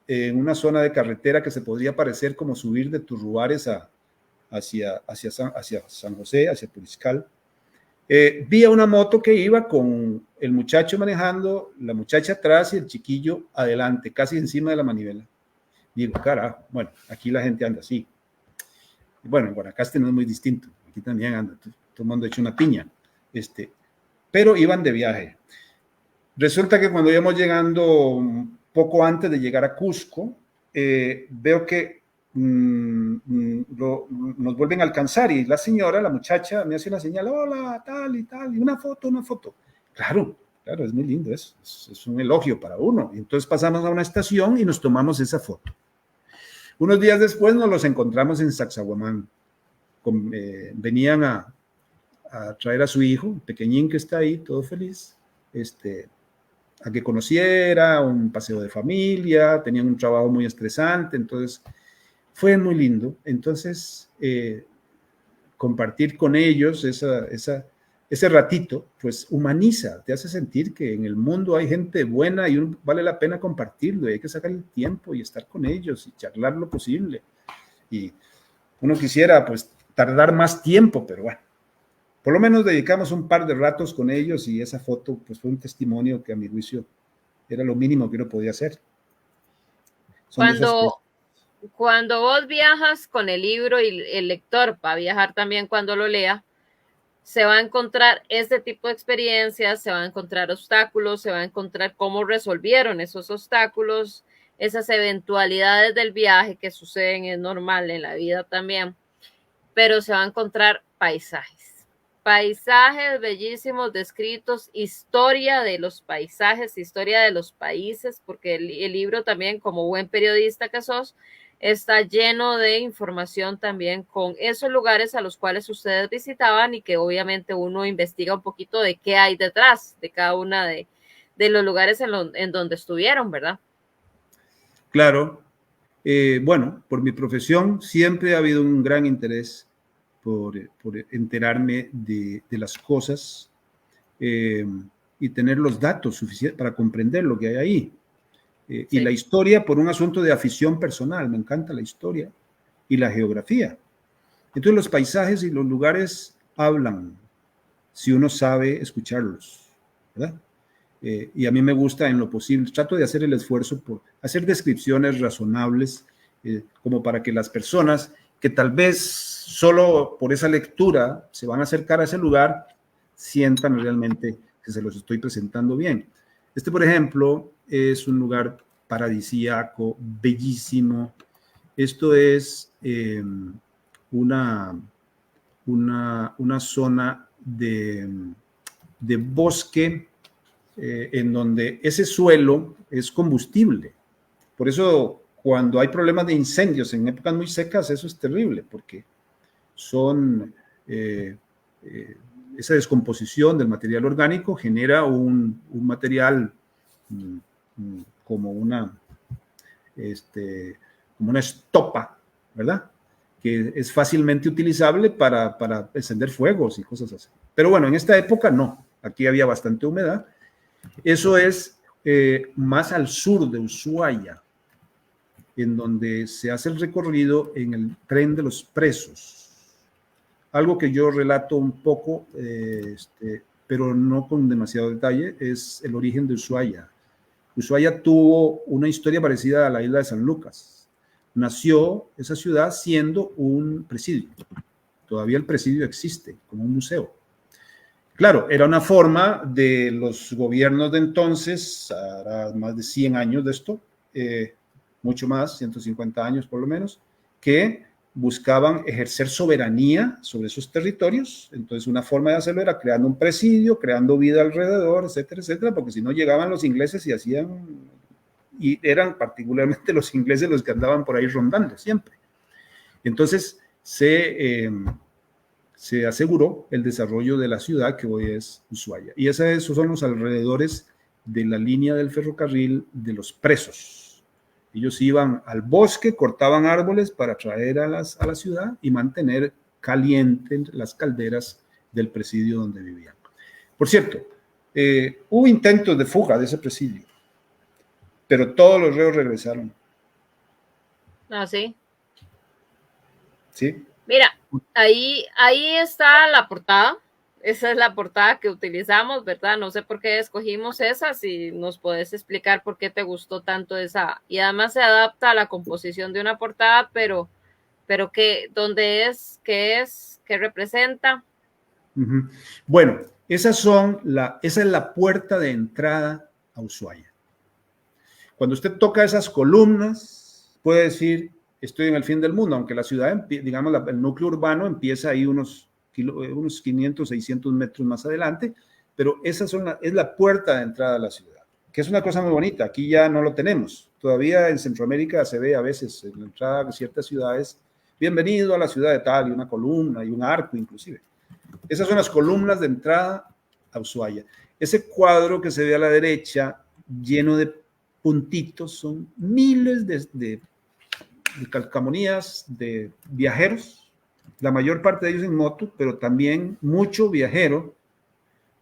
S2: en una zona de carretera que se podría parecer como subir de Turruares a hacia San José, hacia Puriscal. Vi a una moto que iba con el muchacho manejando, la muchacha atrás y el chiquillo adelante, casi encima de la manivela. Digo, carajo, bueno, aquí la gente anda así. Bueno, en Guanacaste no es muy distinto, aquí también anda, todo el mundo hecho una piña. Pero iban de viaje. Resulta que cuando íbamos llegando, poco antes de llegar a Cusco, veo que nos vuelven a alcanzar y la señora, la muchacha, me hace una señal, hola, tal y tal, y una foto. Claro, es muy lindo, es un elogio para uno. Y entonces pasamos a una estación y nos tomamos esa foto. Unos días después nos los encontramos en Sacsayhuamán. Venían a traer a su hijo, un pequeñín que está ahí, todo feliz, a que conociera, un paseo de familia, tenían un trabajo muy estresante, entonces fue muy lindo. Entonces, compartir con ellos ese ratito, pues humaniza, te hace sentir que en el mundo hay gente buena y vale la pena compartirlo, y hay que sacar el tiempo y estar con ellos y charlar lo posible. Y uno quisiera, pues, tardar más tiempo, pero bueno, por lo menos dedicamos un par de ratos con ellos y esa foto, pues, fue un testimonio que a mi juicio era lo mínimo que uno podía hacer. Son de esas cosas.
S1: Cuando vos viajas con el libro y el lector va a viajar también cuando lo lea, se va a encontrar este tipo de experiencias, se va a encontrar obstáculos, se va a encontrar cómo resolvieron esos obstáculos, esas eventualidades del viaje que suceden, es normal en la vida también, pero se va a encontrar paisajes bellísimos descritos, historia de los paisajes, historia de los países, porque el libro también, como buen periodista que sos, está lleno de información también con esos lugares a los cuales ustedes visitaban y que obviamente uno investiga un poquito de qué hay detrás de cada una de los lugares en donde estuvieron, ¿verdad?
S2: Claro. Bueno, por mi profesión siempre ha habido un gran interés por enterarme de las cosas y tener los datos suficientes para comprender lo que hay ahí. Sí. Y la historia por un asunto de afición personal, me encanta la historia y la geografía. Entonces los paisajes y los lugares hablan si uno sabe escucharlos, ¿verdad? Y a mí me gusta en lo posible, trato de hacer el esfuerzo por hacer descripciones razonables, como para que las personas que tal vez solo por esa lectura se van a acercar a ese lugar, sientan realmente que se los estoy presentando bien. Por ejemplo, es un lugar paradisíaco, bellísimo. Esto es una zona de bosque en donde ese suelo es combustible. Por eso, cuando hay problemas de incendios en épocas muy secas, eso es terrible, porque son esa descomposición del material orgánico genera un material como una estopa, ¿verdad? Que es fácilmente utilizable para encender fuegos y cosas así. Pero bueno, en esta época no, aquí había bastante humedad. Eso es más al sur de Ushuaia, en donde se hace el recorrido en el tren de los presos. Algo que yo relato un poco, pero no con demasiado detalle, es el origen de Ushuaia. Ushuaia tuvo una historia parecida a la isla de San Lucas. Nació esa ciudad siendo un presidio. Todavía el presidio existe como un museo. Claro, era una forma de los gobiernos de entonces, hará más de 100 años de esto, mucho más, 150 años por lo menos, que buscaban ejercer soberanía sobre esos territorios. Entonces, una forma de hacerlo era creando un presidio, creando vida alrededor, etcétera, etcétera, porque si no llegaban los ingleses y eran particularmente los ingleses los que andaban por ahí rondando siempre. Entonces, se aseguró el desarrollo de la ciudad que hoy es Ushuaia. Y esos son los alrededores de la línea del ferrocarril de los presos. Ellos iban al bosque, cortaban árboles para traer a la ciudad y mantener calientes las calderas del presidio donde vivían. Por cierto, hubo intentos de fuga de ese presidio, pero todos los reos regresaron.
S1: ¿Ah, sí?
S2: Sí.
S1: Mira, ahí está la portada. Esa es la portada que utilizamos, ¿verdad? No sé por qué escogimos esa, si nos puedes explicar por qué te gustó tanto esa. Y además se adapta a la composición de una portada, pero que, ¿dónde es? ¿Qué es? ¿Qué representa?
S2: Ujú. Bueno, esa es la puerta de entrada a Ushuaia. Cuando usted toca esas columnas, puede decir, estoy en el fin del mundo, aunque la ciudad, digamos, el núcleo urbano empieza ahí unos 500, 600 metros más adelante, pero es la puerta de entrada a la ciudad, que es una cosa muy bonita. Aquí ya no lo tenemos. Todavía en Centroamérica se ve a veces en la entrada de ciertas ciudades, bienvenido a la ciudad de tal, y una columna y un arco inclusive. Esas son las columnas de entrada a Ushuaia. Ese cuadro que se ve a la derecha, lleno de puntitos, son miles de calcamonías de viajeros, la mayor parte de ellos en moto, pero también mucho viajero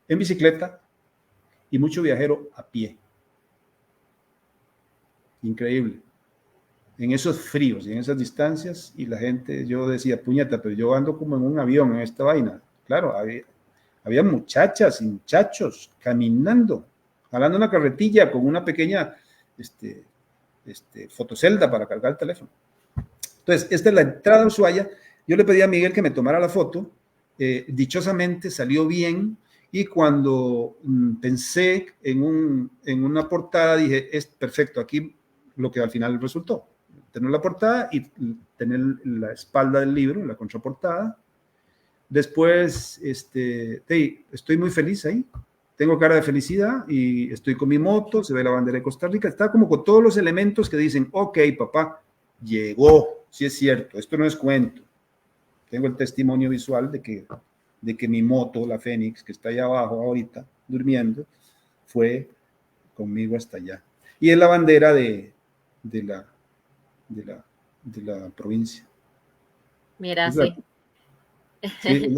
S2: en bicicleta y mucho viajero a pie. Increíble. En esos fríos y en esas distancias, y la gente, yo decía, puñeta, pero yo ando como en un avión en esta vaina. Claro, había muchachas y muchachos caminando, jalando una carretilla con una pequeña fotocelda para cargar el teléfono. Entonces, esta es la entrada a Ushuaia. Yo le pedí a Miguel que me tomara la foto. Dichosamente salió bien. Y cuando pensé en una portada, dije, es perfecto, aquí lo que al final resultó. Tener la portada y tener la espalda del libro, la contraportada. Después, estoy muy feliz ahí. Tengo cara de felicidad y estoy con mi moto, se ve la bandera de Costa Rica. Está como con todos los elementos que dicen, ok, papá, llegó, sí es cierto, esto no es cuento. Tengo el testimonio visual de que mi moto, la Fénix, que está allá abajo ahorita, durmiendo, fue conmigo hasta allá. Y es la bandera de la, de la, de la provincia.
S1: Mira,
S2: Es la,
S1: sí.
S2: sí, es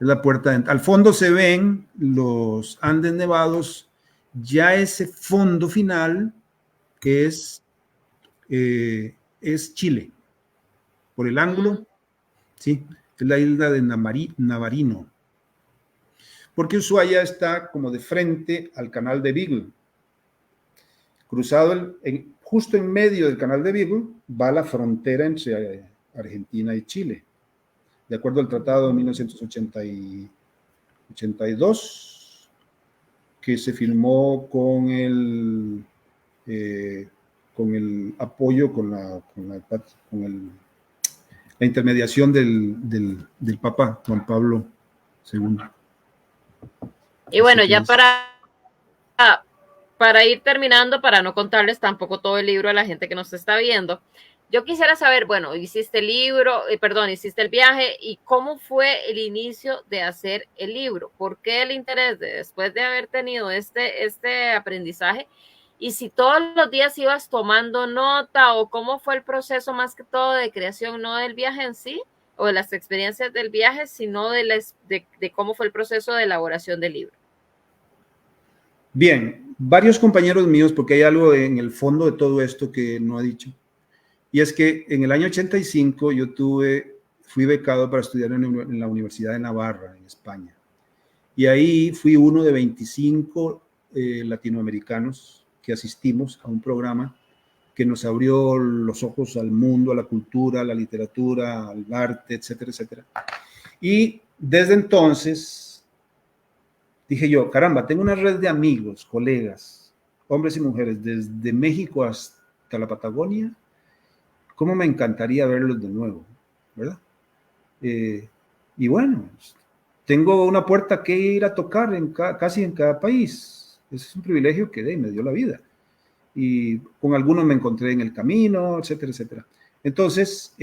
S2: la puerta. Al fondo se ven los Andes Nevados, ya ese fondo final es Chile, por el ángulo, sí, es la isla de Navarino, porque Ushuaia está como de frente al canal de Beagle. Cruzado justo en medio del canal de Beagle va la frontera entre Argentina y Chile, de acuerdo al Tratado de 1982, que se firmó con el apoyo, la intermediación del Papa Juan Pablo II.
S1: Y bueno, ya para ir terminando, para no contarles tampoco todo el libro a la gente que nos está viendo, yo quisiera saber, bueno, hiciste el libro, hiciste el viaje, y cómo fue el inicio de hacer el libro, por qué el interés después de haber tenido este aprendizaje, y si todos los días ibas tomando nota, o cómo fue el proceso más que todo de creación, no del viaje en sí, o de las experiencias del viaje, sino de cómo fue el proceso de elaboración del libro.
S2: Bien, varios compañeros míos, porque hay algo en el fondo de todo esto que no ha dicho, y es que en el año 85 yo fui becado para estudiar en la Universidad de Navarra, en España, y ahí fui uno de 25 latinoamericanos que asistimos a un programa que nos abrió los ojos al mundo, a la cultura, a la literatura, al arte, etcétera, etcétera. Y desde entonces dije yo, caramba, tengo una red de amigos, colegas, hombres y mujeres, desde México hasta la Patagonia. ¿Cómo me encantaría verlos de nuevo? ¿Verdad? Y bueno, tengo una puerta que ir a tocar casi en cada país. Ese es un privilegio que me dio la vida. Y con algunos me encontré en el camino, etcétera, etcétera. Entonces,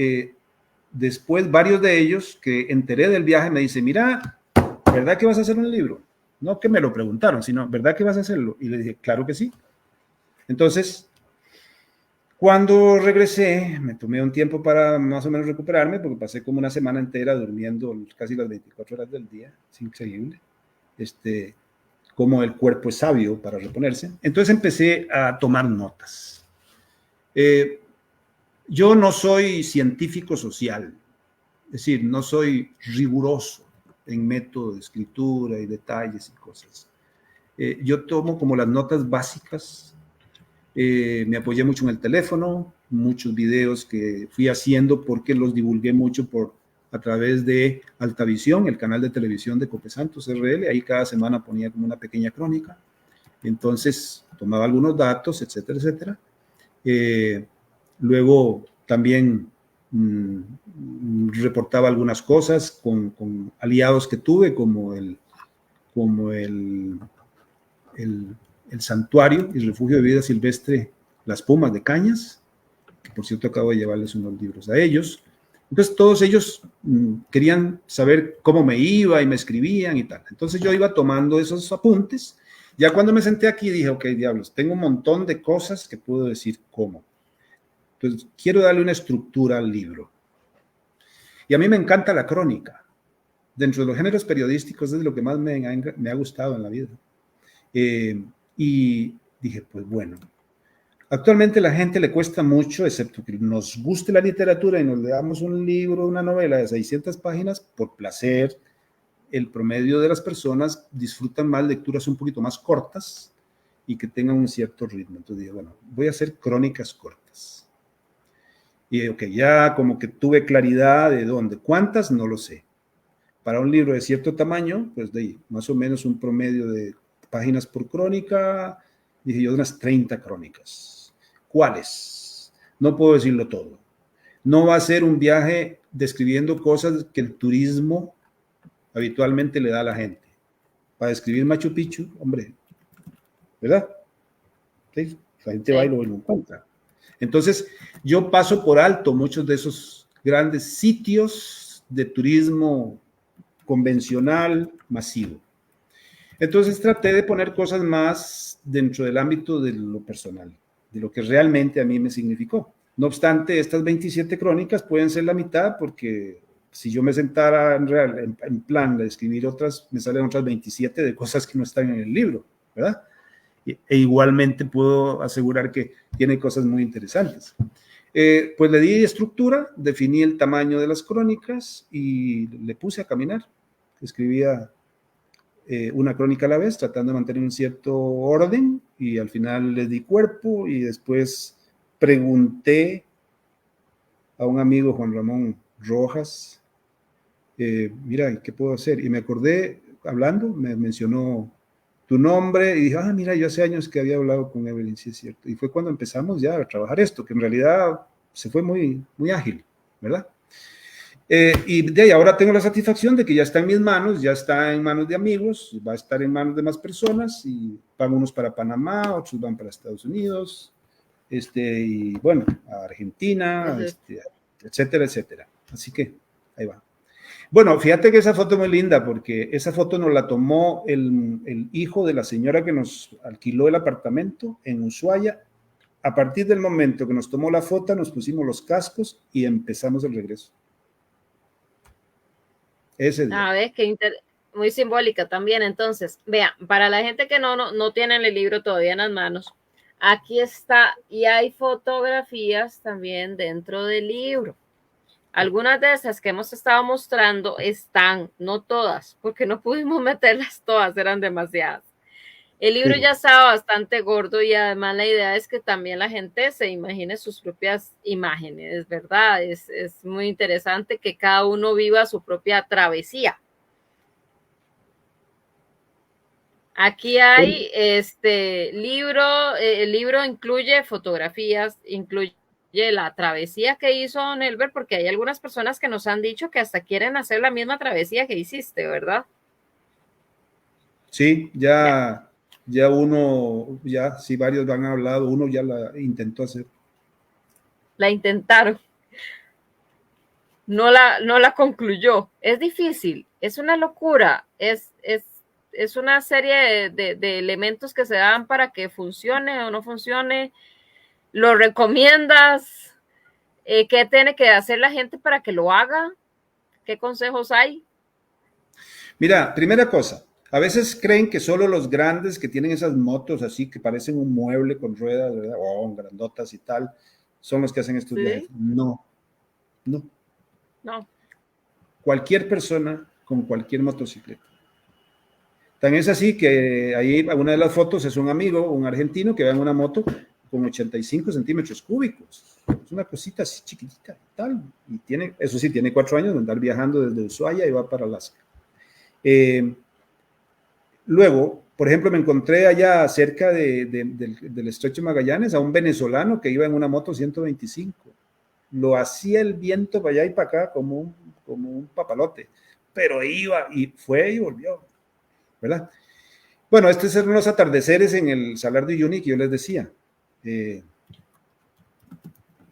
S2: después varios de ellos que enteré del viaje me dicen, mira, ¿verdad que vas a hacer un libro? No que me lo preguntaron, sino, ¿verdad que vas a hacerlo? Y le dije, claro que sí. Entonces, cuando regresé, me tomé un tiempo para más o menos recuperarme, porque pasé como una semana entera durmiendo casi las 24 horas del día. Es increíble. Como el cuerpo es sabio para reponerse. Entonces empecé a tomar notas. Yo no soy científico social, Es decir, no soy riguroso en método de escritura y detalles y cosas. Yo tomo como las notas básicas. Me apoyé mucho en el teléfono, muchos videos que fui haciendo porque los divulgué mucho a través de Altavisión, el canal de televisión de Cope Santos RL. Ahí cada semana ponía como una pequeña crónica. Entonces tomaba algunos datos, etcétera, etcétera. Luego también reportaba algunas cosas con aliados que tuve, como el santuario y refugio de vida silvestre Las Pumas de Cañas, que por cierto acabo de llevarles unos libros a ellos. Entonces todos ellos querían saber cómo me iba y me escribían y tal. Entonces yo iba tomando esos apuntes. Ya cuando me senté aquí dije, ok, diablos, tengo un montón de cosas que puedo decir cómo. Entonces quiero darle una estructura al libro. Y a mí me encanta la crónica. Dentro de los géneros periodísticos es lo que más me ha gustado en la vida. Y dije, pues bueno, actualmente a la gente le cuesta mucho, excepto que nos guste la literatura y nos leamos un libro, una novela de 600 páginas, por placer. El promedio de las personas disfrutan más lecturas un poquito más cortas y que tengan un cierto ritmo. Entonces dije, bueno, voy a hacer crónicas cortas. Y ok, ya como que tuve claridad de dónde, cuántas, no lo sé. Para un libro de cierto tamaño, pues de ahí, más o menos un promedio de páginas por crónica, dije yo, unas 30 crónicas. ¿Cuáles? No puedo decirlo todo. No va a ser un viaje describiendo cosas que el turismo habitualmente le da a la gente. Para describir Machu Picchu, hombre, ¿verdad? ¿Sí? La gente va y lo encuentra. Entonces, yo paso por alto muchos de esos grandes sitios de turismo convencional, masivo. Entonces traté de poner cosas más dentro del ámbito de lo personal, de lo que realmente a mí me significó. No obstante, estas 27 crónicas pueden ser la mitad porque si yo me sentara en plan de escribir otras, me salen otras 27 de cosas que no están en el libro, ¿verdad? E igualmente puedo asegurar que tiene cosas muy interesantes. Pues le di estructura, definí el tamaño de las crónicas y le puse a caminar. Escribía una crónica a la vez, tratando de mantener un cierto orden, y al final le di cuerpo y después pregunté a un amigo, Juan Ramón Rojas, mira, ¿qué puedo hacer? Y me acordé, hablando, me mencionó tu nombre y dije, mira, yo hace años que había hablado con Evelyn, sí es cierto. Y fue cuando empezamos ya a trabajar esto, que en realidad se fue muy, muy ágil, ¿verdad? Y de ahí ahora tengo la satisfacción de que ya está en mis manos, ya está en manos de amigos, va a estar en manos de más personas y van unos para Panamá, otros van para Estados Unidos, y bueno, a Argentina, etcétera, etcétera. Así que ahí va. Bueno, fíjate que esa foto es muy linda porque esa foto nos la tomó el hijo de la señora que nos alquiló el apartamento en Ushuaia. A partir del momento que nos tomó la foto, nos pusimos los cascos y empezamos el regreso. Ese día.
S1: Ves que muy simbólica también. Entonces, vean, para la gente que no tienen el libro todavía en las manos, aquí está, y hay fotografías también dentro del libro. Algunas de esas que hemos estado mostrando están, no todas, porque no pudimos meterlas todas, eran demasiadas. El libro ya estaba bastante gordo y además la idea es que también la gente se imagine sus propias imágenes, ¿verdad? Es muy interesante que cada uno viva su propia travesía. Aquí hay libro, el libro incluye fotografías, incluye la travesía que hizo Don Elber, porque hay algunas personas que nos han dicho que hasta quieren hacer la misma travesía que hiciste, ¿verdad?
S2: Sí, ya uno, sí, varios han hablado, uno ya la intentó hacer.
S1: La intentaron. No la concluyó. Es difícil, es una locura, es una serie de elementos que se dan para que funcione o no funcione. ¿Lo recomiendas? ¿Qué tiene que hacer la gente para que lo haga? ¿Qué consejos hay?
S2: Mira, primera cosa, a veces creen que solo los grandes que tienen esas motos así que parecen un mueble con ruedas, ¿verdad? O grandotas y tal, son los que hacen estos viajes. No.
S1: No.
S2: cualquier persona con cualquier motocicleta. Tan es así que ahí una de las fotos es un amigo, un argentino, que va en una moto con 85 centímetros cúbicos. Es una cosita así chiquitita, tal. Y tiene, eso sí, tiene 4 años de andar viajando desde Ushuaia y va para Alaska. Luego, por ejemplo, me encontré allá cerca del Estrecho de Magallanes a un venezolano que iba en una moto 125. Lo hacía el viento para allá y para acá como un papalote, pero iba y fue y volvió, ¿verdad? Bueno, estos eran los atardeceres en el Salar de Uyuni que yo les decía.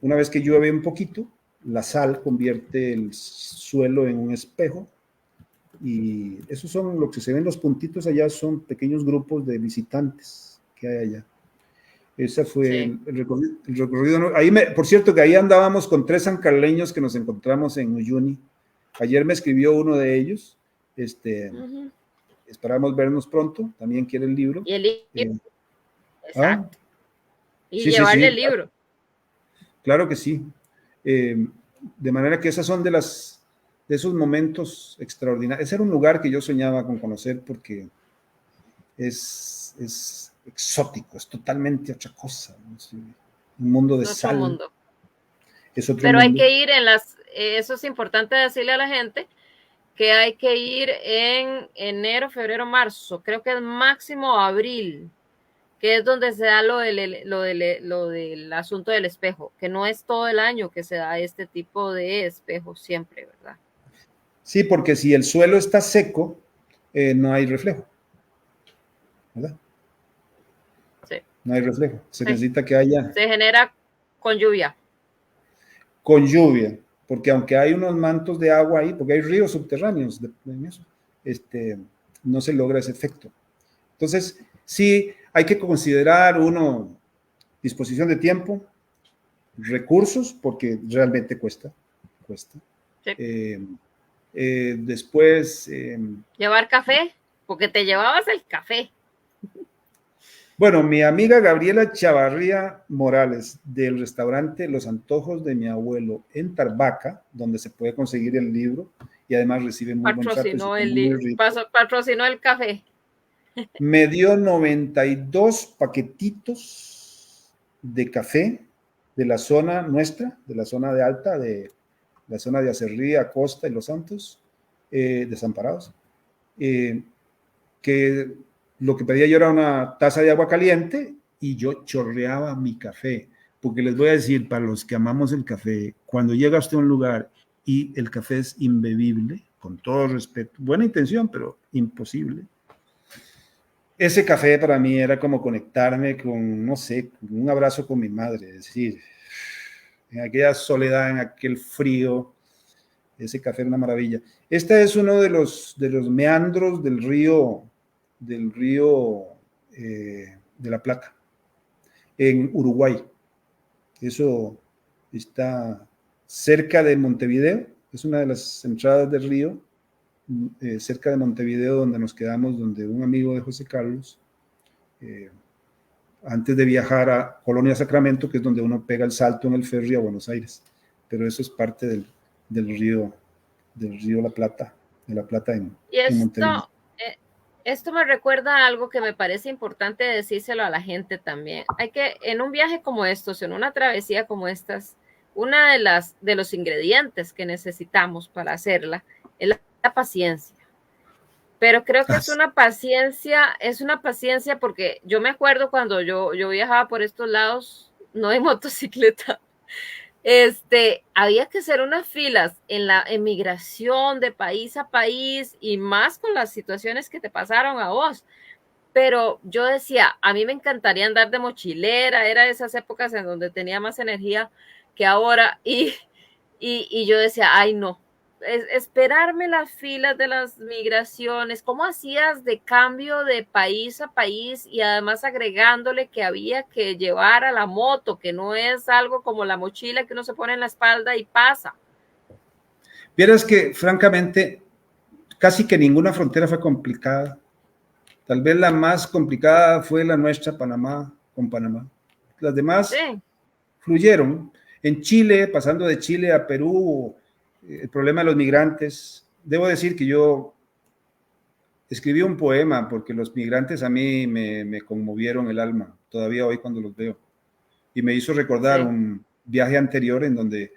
S2: Una vez que llueve un poquito, la sal convierte el suelo en un espejo y esos son lo que se ven los puntitos allá, son pequeños grupos de visitantes que hay allá. Ese fue
S1: Sí.
S2: el recorrido. Ahí por cierto, que ahí andábamos con 3 sancarleños que nos encontramos en Uyuni. Ayer me escribió uno de ellos. Esperamos vernos pronto. También quiere el libro.
S1: Y el libro,
S2: ¿Ah?
S1: exacto. Y
S2: Sí, sí,
S1: llevarle
S2: sí.
S1: el libro.
S2: Claro que sí. De manera que esas son de esos momentos extraordinarios. Ese era un lugar que yo soñaba con conocer porque es exótico, es totalmente otra cosa, ¿no? Es un mundo de
S1: Otro
S2: sal,
S1: mundo.
S2: es otro
S1: Pero hay
S2: mundo.
S1: que ir eso es importante decirle a la gente, que hay que ir en enero, febrero, marzo, creo que es máximo abril, que es donde se da lo del asunto del espejo, que no es todo el año que se da este tipo de espejos siempre, ¿verdad?
S2: Sí, porque si el suelo está seco, no hay reflejo, ¿verdad?
S1: Sí.
S2: No hay reflejo. Se
S1: Sí.
S2: necesita que haya
S1: Se genera con lluvia.
S2: con lluvia, porque aunque hay unos mantos de agua ahí, porque hay ríos subterráneos en eso, no se logra ese efecto. Entonces, sí, hay que considerar uno disposición de tiempo, recursos, porque realmente cuesta.
S1: Sí.
S2: Después,
S1: Llevar café, porque te llevabas el café.
S2: bueno, mi amiga Gabriela Chavarría Morales del restaurante Los Antojos de mi abuelo en Tarbaca, donde se puede conseguir el libro y además recibe muy buen trato y se come muy rico,
S1: patrocinó el café.
S2: me dio 92 paquetitos de café de la zona nuestra, de la zona de Alta, de la zona de Acerrí, Acosta y Los Santos, Desamparados, que lo que pedía yo era una taza de agua caliente y yo chorreaba mi café, porque les voy a decir, para los que amamos el café, cuando llega usted a un lugar y el café es imbebible, con todo respeto, buena intención, pero imposible. Ese café para mí era como conectarme con, no sé, un abrazo con mi madre, es decir, en aquella soledad, en aquel frío, ese café era una maravilla. Este es uno de los meandros del río de la Plata, en Uruguay. Eso está cerca de Montevideo, es una de las entradas del río, cerca de Montevideo, donde nos quedamos, donde un amigo de José Carlos, antes de viajar a Colonia Sacramento, que es donde uno pega el salto en el ferry a Buenos Aires. Pero eso es parte del río La Plata, de La Plata
S1: Y
S2: en Montevideo.
S1: esto me recuerda a algo que me parece importante decírselo a la gente también. Hay que, en un viaje como estos, en una travesía como estas, una de los ingredientes que necesitamos para hacerla es la paciencia. Pero creo que es una paciencia porque yo me acuerdo cuando yo viajaba por estos lados, no en motocicleta, había que hacer unas filas en la emigración de país a país y más con las situaciones que te pasaron a vos. Pero yo decía, a mí me encantaría andar de mochilera, era de esas épocas en donde tenía más energía que ahora y yo decía, ay no, esperarme las filas de las migraciones, ¿cómo hacías de cambio de país a país y además agregándole que había que llevar a la moto, que no es algo como la mochila que uno se pone en la espalda y pasa?
S2: Vieras que, francamente, casi que ninguna frontera fue complicada. Tal vez la más complicada fue la nuestra, Panamá, con Panamá. Las demás
S1: Sí,
S2: fluyeron. En Chile, pasando de Chile a Perú, el problema de los migrantes, debo decir que yo escribí un poema porque los migrantes a mí me conmovieron el alma, todavía hoy cuando los veo. Y me hizo recordar
S1: Sí.
S2: un viaje anterior en donde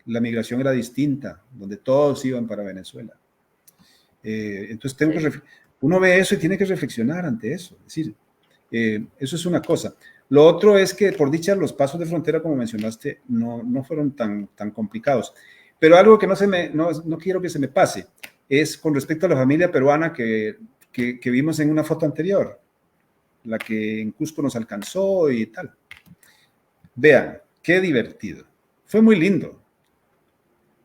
S2: la migración era distinta, donde todos iban para Venezuela. Entonces
S1: Sí.
S2: uno ve eso y tiene que reflexionar ante eso. Es decir, eso es una cosa. Lo otro es que, por dicha, los pasos de frontera, como mencionaste, no fueron tan complicados. Pero algo que no quiero que se me pase es con respecto a la familia peruana que vimos en una foto anterior, la que en Cusco nos alcanzó y tal. Vean, qué divertido. Fue muy lindo.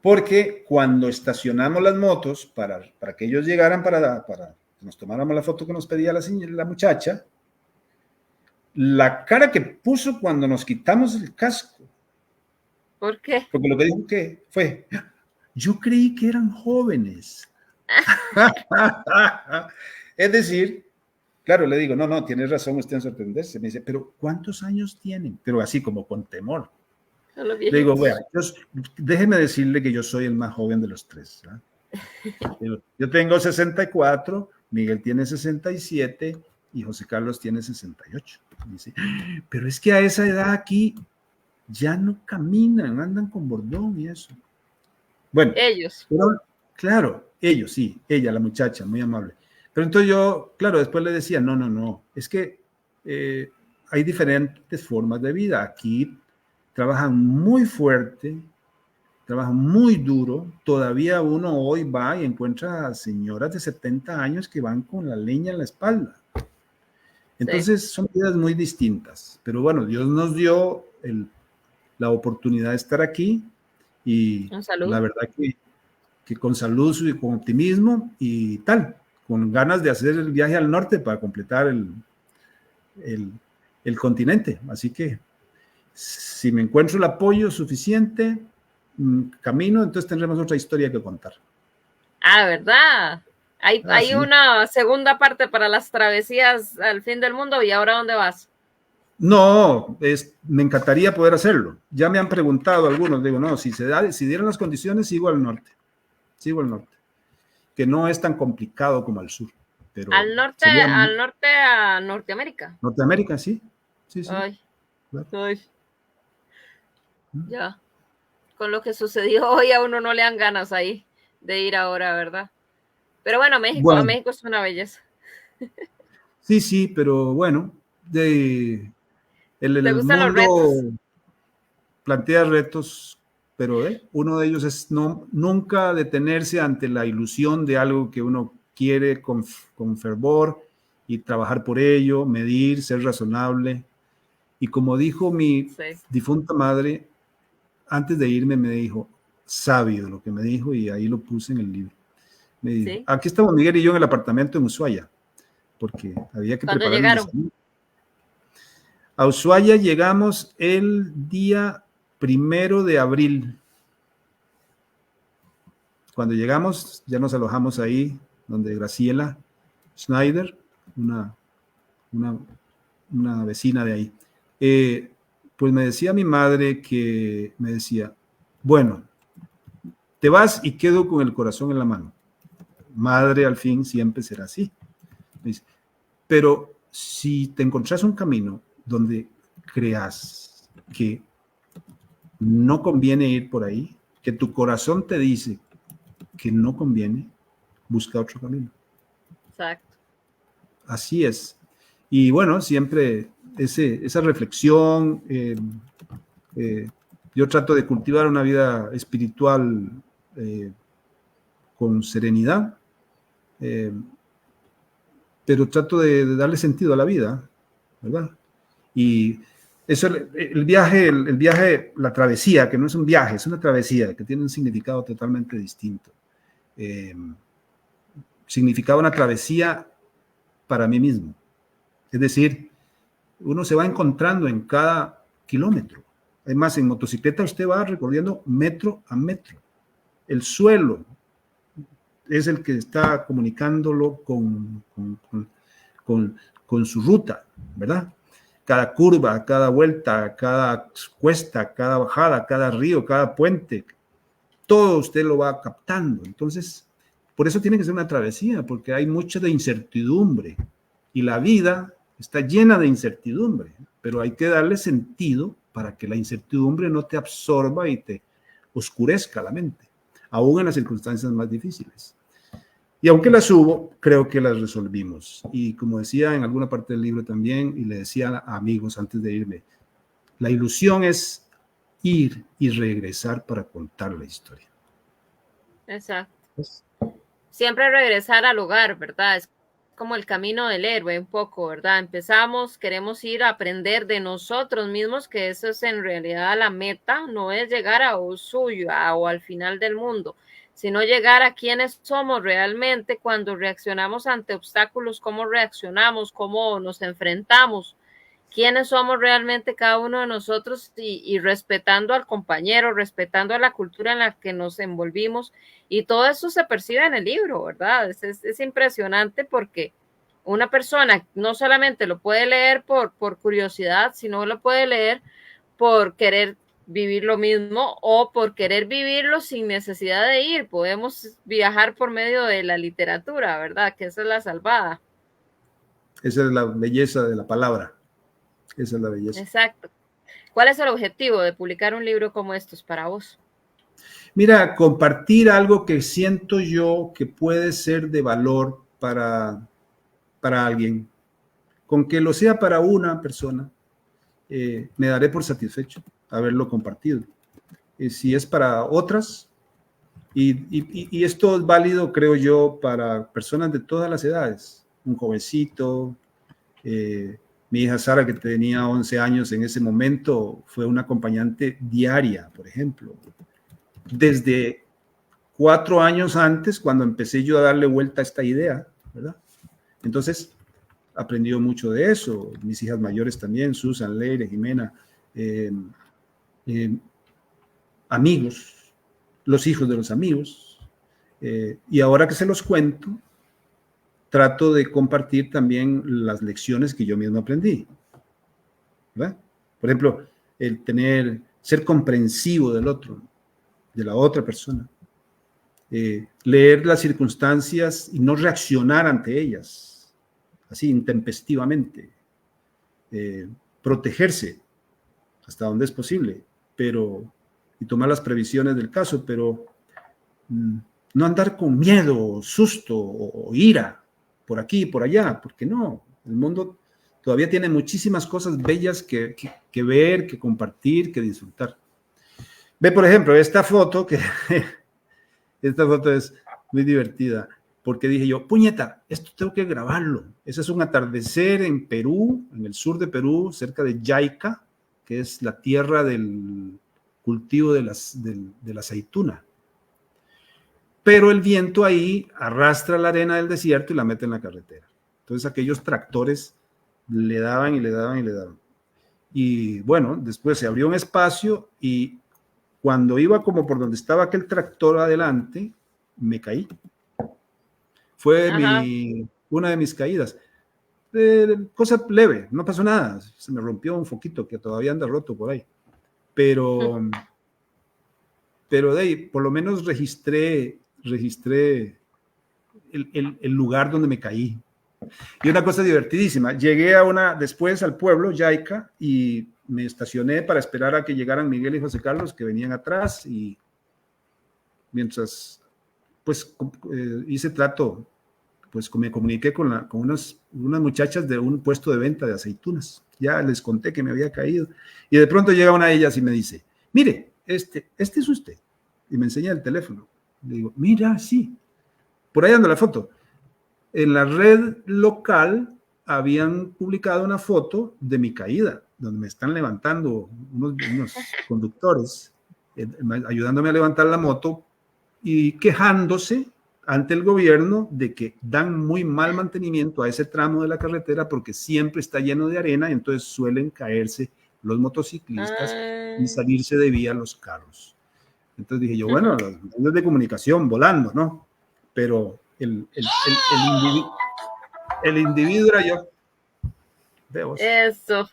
S2: Porque cuando estacionamos las motos para que ellos llegaran para que nos tomáramos la foto que nos pedía la muchacha, la cara que puso cuando nos quitamos el casco,
S1: ¿Por qué?
S2: porque lo que dijo que fue, yo creí que eran jóvenes. Es decir, claro, le digo, no, tienes razón usted en sorprenderse. Me dice, pero ¿cuántos años tienen? Pero así como con temor.
S1: A los
S2: Le digo, bueno,
S1: viejitos.
S2: déjeme decirle que yo soy el más joven de los tres. Yo tengo 64, Miguel tiene 67 y José Carlos tiene 68. Dice, pero es que a esa edad aquí ya no caminan, andan con bordón y eso. Bueno,
S1: Ellos.
S2: pero, claro, ellos sí, ella, la muchacha, muy amable. Pero entonces yo, claro, después le decía, no, es que hay diferentes formas de vida. Aquí trabajan muy fuerte, trabajan muy duro. Todavía uno hoy va y encuentra a señoras de 70 años que van con la leña en la espalda.
S1: Sí.
S2: Entonces son vidas muy distintas. Pero bueno, Dios nos dio la oportunidad de estar aquí y
S1: Un salud.
S2: la verdad que con salud y con optimismo y tal, con ganas de hacer el viaje al norte para completar el, el continente. Así que si me encuentro el apoyo suficiente, camino, entonces tendremos otra historia que contar.
S1: Ah, ¿verdad?
S2: Ah,
S1: Hay
S2: sí.
S1: una segunda parte para las travesías al fin del mundo. ¿Y ahora dónde vas?
S2: No, me encantaría poder hacerlo. Ya me han preguntado algunos, digo, no, si dieran las condiciones, sigo al norte, que no es tan complicado como al sur, pero sería
S1: Al norte a Norteamérica.
S2: Norteamérica, sí, sí.
S1: Ay,
S2: Claro.
S1: ay, ya. Con lo que sucedió hoy a uno no le dan ganas ahí de ir ahora, ¿verdad? Pero bueno,
S2: Bueno,
S1: México es una belleza.
S2: sí, pero bueno,
S1: ¿Te
S2: el
S1: gustan los
S2: mundo
S1: retos?
S2: plantea retos, pero uno de ellos es nunca detenerse ante la ilusión de algo que uno quiere con fervor y trabajar por ello, medir, ser razonable. Y como dijo mi
S1: Sí,
S2: difunta madre, antes de irme me dijo, sabio lo que me dijo y ahí lo puse en el libro. Me dijo,
S1: sí.
S2: aquí estamos Miguel y yo en el apartamento en Ushuaia, porque había que
S1: ¿Cuándo
S2: preparar el
S1: llegaron?
S2: desayuno. A Ushuaia llegamos el día 1 de abril. Cuando llegamos, ya nos alojamos ahí, donde Graciela Schneider, una, una, una vecina de ahí. Pues me decía mi madre que me decía, bueno, te vas y quedo con el corazón en la mano. Madre al fin siempre será así. Me dice, pero si te encontrás un camino donde creas que no conviene ir por ahí, que tu corazón te dice que no conviene, busca otro camino.
S1: Exacto.
S2: Así es. Y bueno, siempre esa reflexión, eh, yo trato de cultivar una vida espiritual eh, con serenidad, eh, pero trato de darle sentido a la vida, ¿verdad? Y eso, el viaje, la travesía, que no es un viaje, es una travesía, que tiene un significado totalmente distinto. Eh, significaba una travesía para mí mismo. Es decir, uno se va encontrando en cada kilómetro. Además, en motocicleta usted va recorriendo metro a metro. El suelo es el que está comunicándolo con, con su ruta, ¿verdad? Cada curva, cada vuelta, cada cuesta, cada bajada, cada río, cada puente, todo usted lo va captando. Entonces, Por eso tiene que ser una travesía, porque hay mucha de incertidumbre y la vida está llena de incertidumbre, pero hay que darle sentido para que la incertidumbre no te absorba y te oscurezca la mente, aún en las circunstancias más difíciles. Y aunque las hubo, creo que las resolvimos. Y como decía en alguna parte del libro también, y le decía a amigos antes de irme, la ilusión es ir y regresar para contar la historia.
S1: Exacto. Siempre regresar al hogar, ¿verdad? Es como el camino del héroe, un poco, ¿verdad? Empezamos, queremos ir a aprender de nosotros mismos, que eso es en realidad la meta, no es llegar a Ushuaia o al final del mundo, sino llegar a quienes somos realmente cuando reaccionamos ante obstáculos, cómo reaccionamos, cómo nos enfrentamos, quiénes somos realmente cada uno de nosotros y respetando al compañero, respetando a la cultura en la que nos envolvimos. Y todo eso se percibe en el libro, ¿verdad? Es impresionante porque una persona no solamente lo puede leer por curiosidad, sino lo puede leer por querer vivir lo mismo o por querer vivirlo sin necesidad de ir. Podemos viajar por medio de la literatura, ¿verdad? Que esa es la salvada.
S2: Esa es la belleza de la palabra. Esa es la belleza.
S1: Exacto. ¿Cuál es el objetivo de publicar un libro como estos para vos?
S2: Mira, compartir algo que siento yo que puede ser de valor para alguien, con que lo sea para una persona, me daré por satisfecho haberlo compartido. Si es para otras, y esto es válido, creo yo, para personas de todas las edades, un jovencito, mi hija Sara, que tenía 11 años en ese momento, fue una acompañante diaria, por ejemplo, desde 4 años antes, cuando empecé yo a darle vuelta a esta idea, ¿verdad? Entonces, aprendió mucho de eso. Mis hijas mayores también, Susan, Leire, Jimena, eh, eh, amigos, los hijos de los amigos. Y ahora que se los cuento, trato de compartir también las lecciones que yo mismo aprendí, ¿verdad? Por ejemplo, ser comprensivo del otro, de la otra persona. Leer las circunstancias y no reaccionar ante ellas, así intempestivamente. Protegerse hasta donde es posible, y tomar las previsiones del caso, pero no andar con miedo, susto o ira por aquí y por allá, porque no, el mundo todavía tiene muchísimas cosas bellas que ver, que compartir, que disfrutar. Ve, por ejemplo, esta foto es muy divertida, porque dije yo, puñeta, esto tengo que grabarlo. Ese es un atardecer en Perú, en el sur de Perú, cerca de Yaica, que es la tierra del cultivo de la aceituna. Pero el viento ahí arrastra la arena del desierto y la mete en la carretera. Entonces aquellos tractores le daban y le daban y le daban. Y bueno, después se abrió un espacio y cuando iba como por donde estaba aquel tractor adelante, me caí. Fue una de mis caídas. Cosa leve, no pasó nada. Se me rompió un foquito que todavía anda roto por ahí. Pero de ahí, por lo menos registré el lugar donde me caí. Y una cosa divertidísima, llegué después al pueblo, Yaica, y me estacioné para esperar a que llegaran Miguel y José Carlos, que venían atrás, y mientras, pues, hice trato, pues, me comuniqué con unas muchachas de un puesto de venta de aceitunas. Ya les conté que me había caído, y de pronto llega una de ellas y me dice, mire, este es usted, y me enseña el teléfono. Le digo, mira, sí, por ahí anda la foto. En la red local habían publicado una foto de mi caída, donde me están levantando unos conductores, ayudándome a levantar la moto y quejándose ante el gobierno de que dan muy mal mantenimiento a ese tramo de la carretera porque siempre está lleno de arena y entonces suelen caerse los motociclistas y salirse de vía los carros. Entonces dije yo, bueno, los medios de comunicación volando, ¿no? Pero el individuo era yo.
S1: Veos. Eso.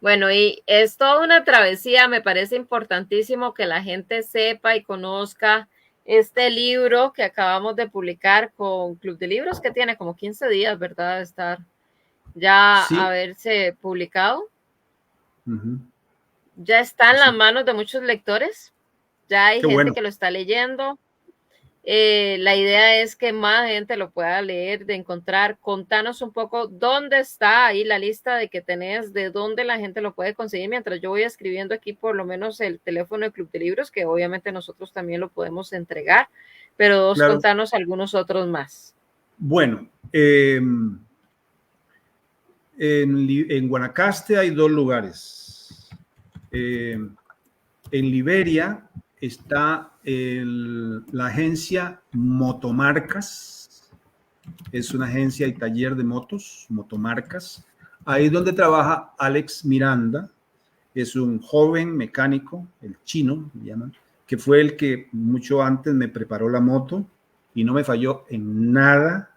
S1: Bueno, y es toda una travesía, me parece importantísimo que la gente sepa y conozca este libro que acabamos de publicar con Club de Libros, que tiene como 15 días, ¿verdad? De estar ya
S2: Sí.
S1: haberse publicado.
S2: Ujú.
S1: Ya está en las
S2: Así.
S1: manos de muchos lectores, ya hay
S2: Qué
S1: gente
S2: bueno.
S1: que lo está leyendo. La idea es que más gente lo pueda leer, de encontrar. Contanos un poco dónde está ahí la lista de que tenés, de dónde la gente lo puede conseguir, mientras yo voy escribiendo aquí por lo menos el teléfono del Club de Libros, que obviamente nosotros también lo podemos entregar, pero dos,
S2: Claro.
S1: contanos algunos otros más.
S2: Bueno, en Guanacaste hay 2 lugares. En Liberia está la agencia Motomarcas, es una agencia y taller de motos, Motomarcas. Ahí es donde trabaja Alex Miranda, es un joven mecánico, el chino, le llaman, que fue el que mucho antes me preparó la moto y no me falló en nada,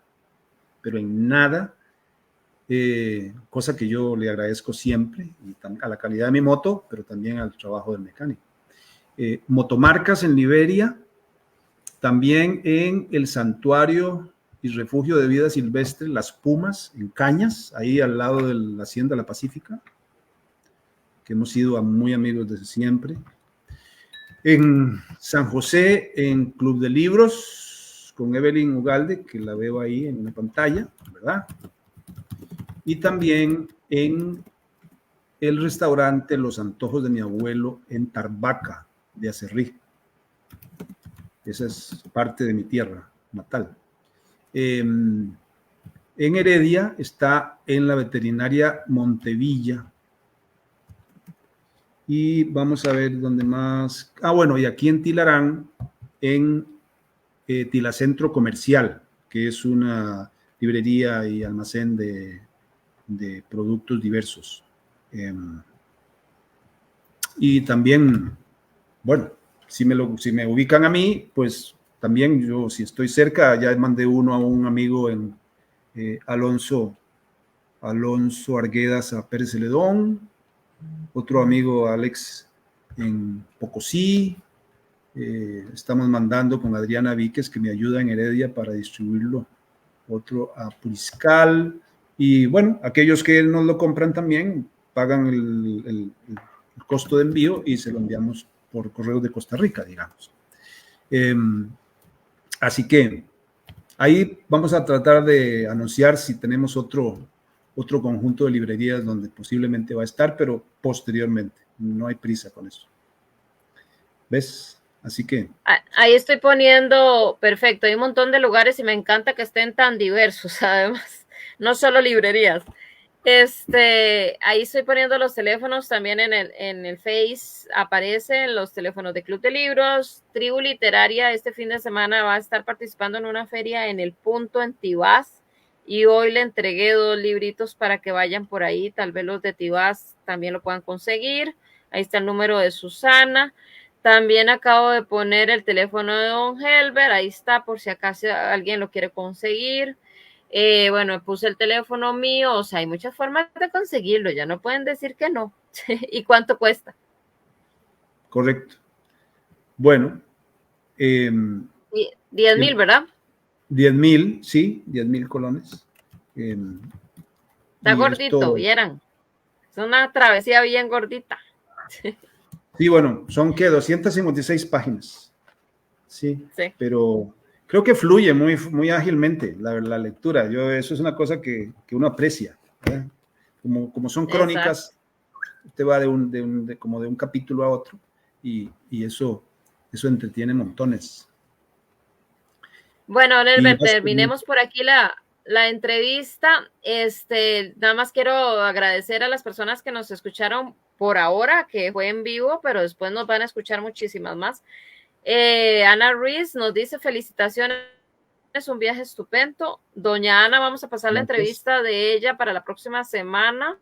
S2: pero en nada. Cosa que yo le agradezco siempre y a la calidad de mi moto, pero también al trabajo del mecánico. Motomarcas en Liberia, también en el santuario y refugio de vida silvestre Las Pumas, en Cañas, ahí al lado de la Hacienda La Pacífica, que hemos sido muy amigos desde siempre. En San José, en Club de Libros, con Evelyn Ugalde, que la veo ahí en la pantalla, ¿verdad? Y también en el restaurante Los Antojos de mi Abuelo en Tarbaca, de Acerrí. Esa es parte de mi tierra natal. En Heredia está en la veterinaria Montevilla. Y vamos a ver dónde más. Bueno, y aquí en Tilarán, en Tilacentro Comercial, que es una librería y almacén de productos diversos. Y también, bueno, si me ubican a mí, pues también yo, si estoy cerca, ya mandé uno a un amigo en Alonso Arguedas a Pérez Celedón, otro amigo Alex en Pocosí. Estamos mandando con Adriana Víquez, que me ayuda en Heredia para distribuirlo, otro a Puriscal. Y bueno, aquellos que nos lo compran también pagan el costo de envío y se lo enviamos por correo de Costa Rica, digamos. Así que ahí vamos a tratar de anunciar si tenemos otro conjunto de librerías donde posiblemente va a estar, pero posteriormente. No hay prisa con eso. ¿Ves? Así que...
S1: Ahí estoy poniendo, perfecto, hay un montón de lugares y me encanta que estén tan diversos, además, no solo librerías. Ahí estoy poniendo los teléfonos, también en el Face aparecen los teléfonos de Club de Libros. Tribu Literaria este fin de semana va a estar participando en una feria en El Punto, en Tibás, y hoy le entregué 2 libritos para que vayan por ahí, tal vez los de Tibás también lo puedan conseguir. Ahí está el número de Susana. También acabo de poner el teléfono de Don Helber, ahí está por si acaso alguien lo quiere conseguir. Bueno, puse el teléfono mío, o sea, hay muchas formas de conseguirlo, ya no pueden decir que no. ¿Y cuánto cuesta?
S2: Correcto. Bueno,
S1: 10,000, ¿verdad?
S2: 10,000, sí, 10,000 colones. Eh,
S1: Está
S2: y
S1: gordito,
S2: esto,
S1: vieran. Es una travesía bien gordita.
S2: sí, bueno, son que 256 páginas. Sí,
S1: Sí.
S2: pero creo que fluye muy ágilmente la lectura. Eso es una cosa que uno aprecia. ¿Verdad? Como son
S1: Exacto.
S2: crónicas, te va como de un capítulo a otro y eso entretiene montones.
S1: Bueno,
S2: Y
S1: Nelber,
S2: básicamente,
S1: terminemos por aquí la entrevista. Nada más quiero agradecer a las personas que nos escucharon por ahora, que fue en vivo, pero después nos van a escuchar muchísimas más. Ana Ruiz nos dice felicitaciones, es un viaje estupendo. Doña Ana, vamos a pasar la
S2: gracias.
S1: entrevista de ella para la próxima semana.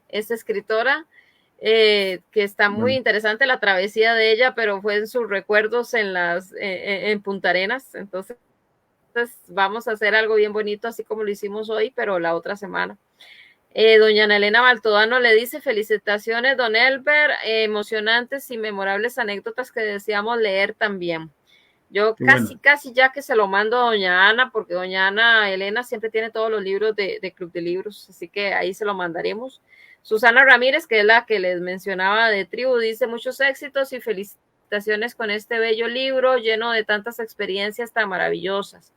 S1: Es escritora, que está muy
S2: Bueno,
S1: interesante la travesía de ella, pero fue en sus recuerdos en Punta Arenas. Entonces vamos a hacer algo bien bonito, así como lo hicimos hoy, pero la otra semana. Doña Ana Elena Baltodano le dice felicitaciones, don Elber, emocionantes y memorables anécdotas que deseamos leer también. Yo
S2: Qué bueno.
S1: casi ya que se lo mando a doña Ana, porque doña Ana Elena siempre tiene todos los libros de Club de Libros, así que ahí se lo mandaremos. Susana Ramírez, que es la que les mencionaba de Tribu, dice muchos éxitos y felicitaciones con este bello libro lleno de tantas experiencias tan maravillosas.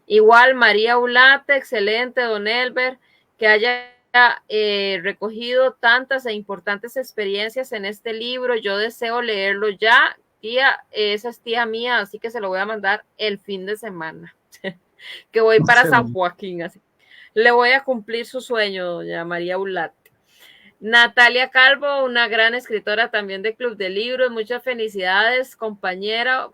S1: Igual María Ulate, excelente, don Elber, que haya recogido tantas e importantes experiencias en este libro. Yo deseo leerlo ya. Tía, esa es tía mía, así que se lo voy a mandar el fin de semana, que voy para
S2: Qué
S1: San
S2: bueno.
S1: Joaquín. Así. Le voy a cumplir su sueño, doña María Ulate. Natalia Calvo, una gran escritora también de Club de Libros. Muchas felicidades, compañero,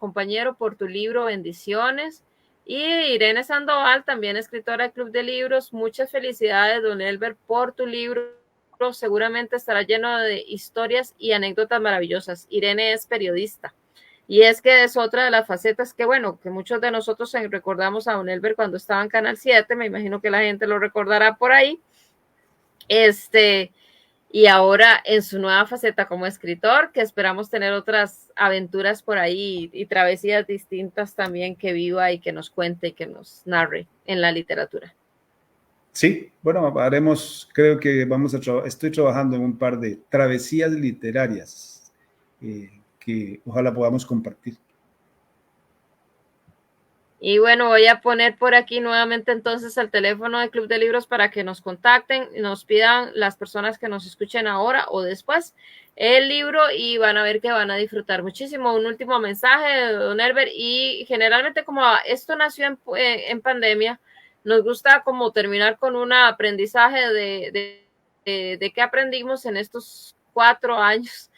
S1: por tu libro. Bendiciones. Y Irene Sandoval, también escritora de Club de Libros. Muchas felicidades, don Elber, por tu libro. Seguramente estará lleno de historias y anécdotas maravillosas. Irene es periodista. Y es que es otra de las facetas que, bueno, que muchos de nosotros recordamos a don Elber cuando estaba en Canal 7. Me imagino que la gente lo recordará por ahí. Y ahora en su nueva faceta como escritor, que esperamos tener otras aventuras por ahí y travesías distintas también que viva y que nos cuente y que nos narre en la literatura.
S2: Sí, bueno, haremos, creo que estoy trabajando en un par de travesías literarias que ojalá podamos compartir.
S1: Y bueno, voy a poner por aquí nuevamente entonces el teléfono del Club de Libros para que nos contacten, nos pidan las personas que nos escuchen ahora o después el libro y van a ver que van a disfrutar muchísimo. Un último mensaje de don Herbert y generalmente como esto nació en pandemia, nos gusta como terminar con un aprendizaje de qué aprendimos en estos 4 años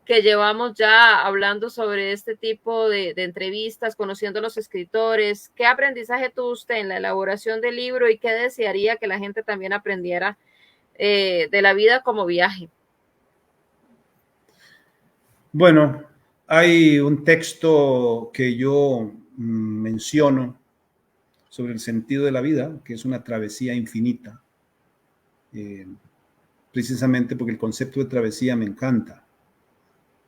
S1: que llevamos ya hablando sobre este tipo de entrevistas, conociendo a los escritores. ¿Qué aprendizaje tuvo usted en la elaboración del libro y qué desearía que la gente también aprendiera de la vida como viaje?
S2: Bueno, hay un texto que yo menciono sobre el sentido de la vida, que es una travesía infinita, precisamente porque el concepto de travesía me encanta.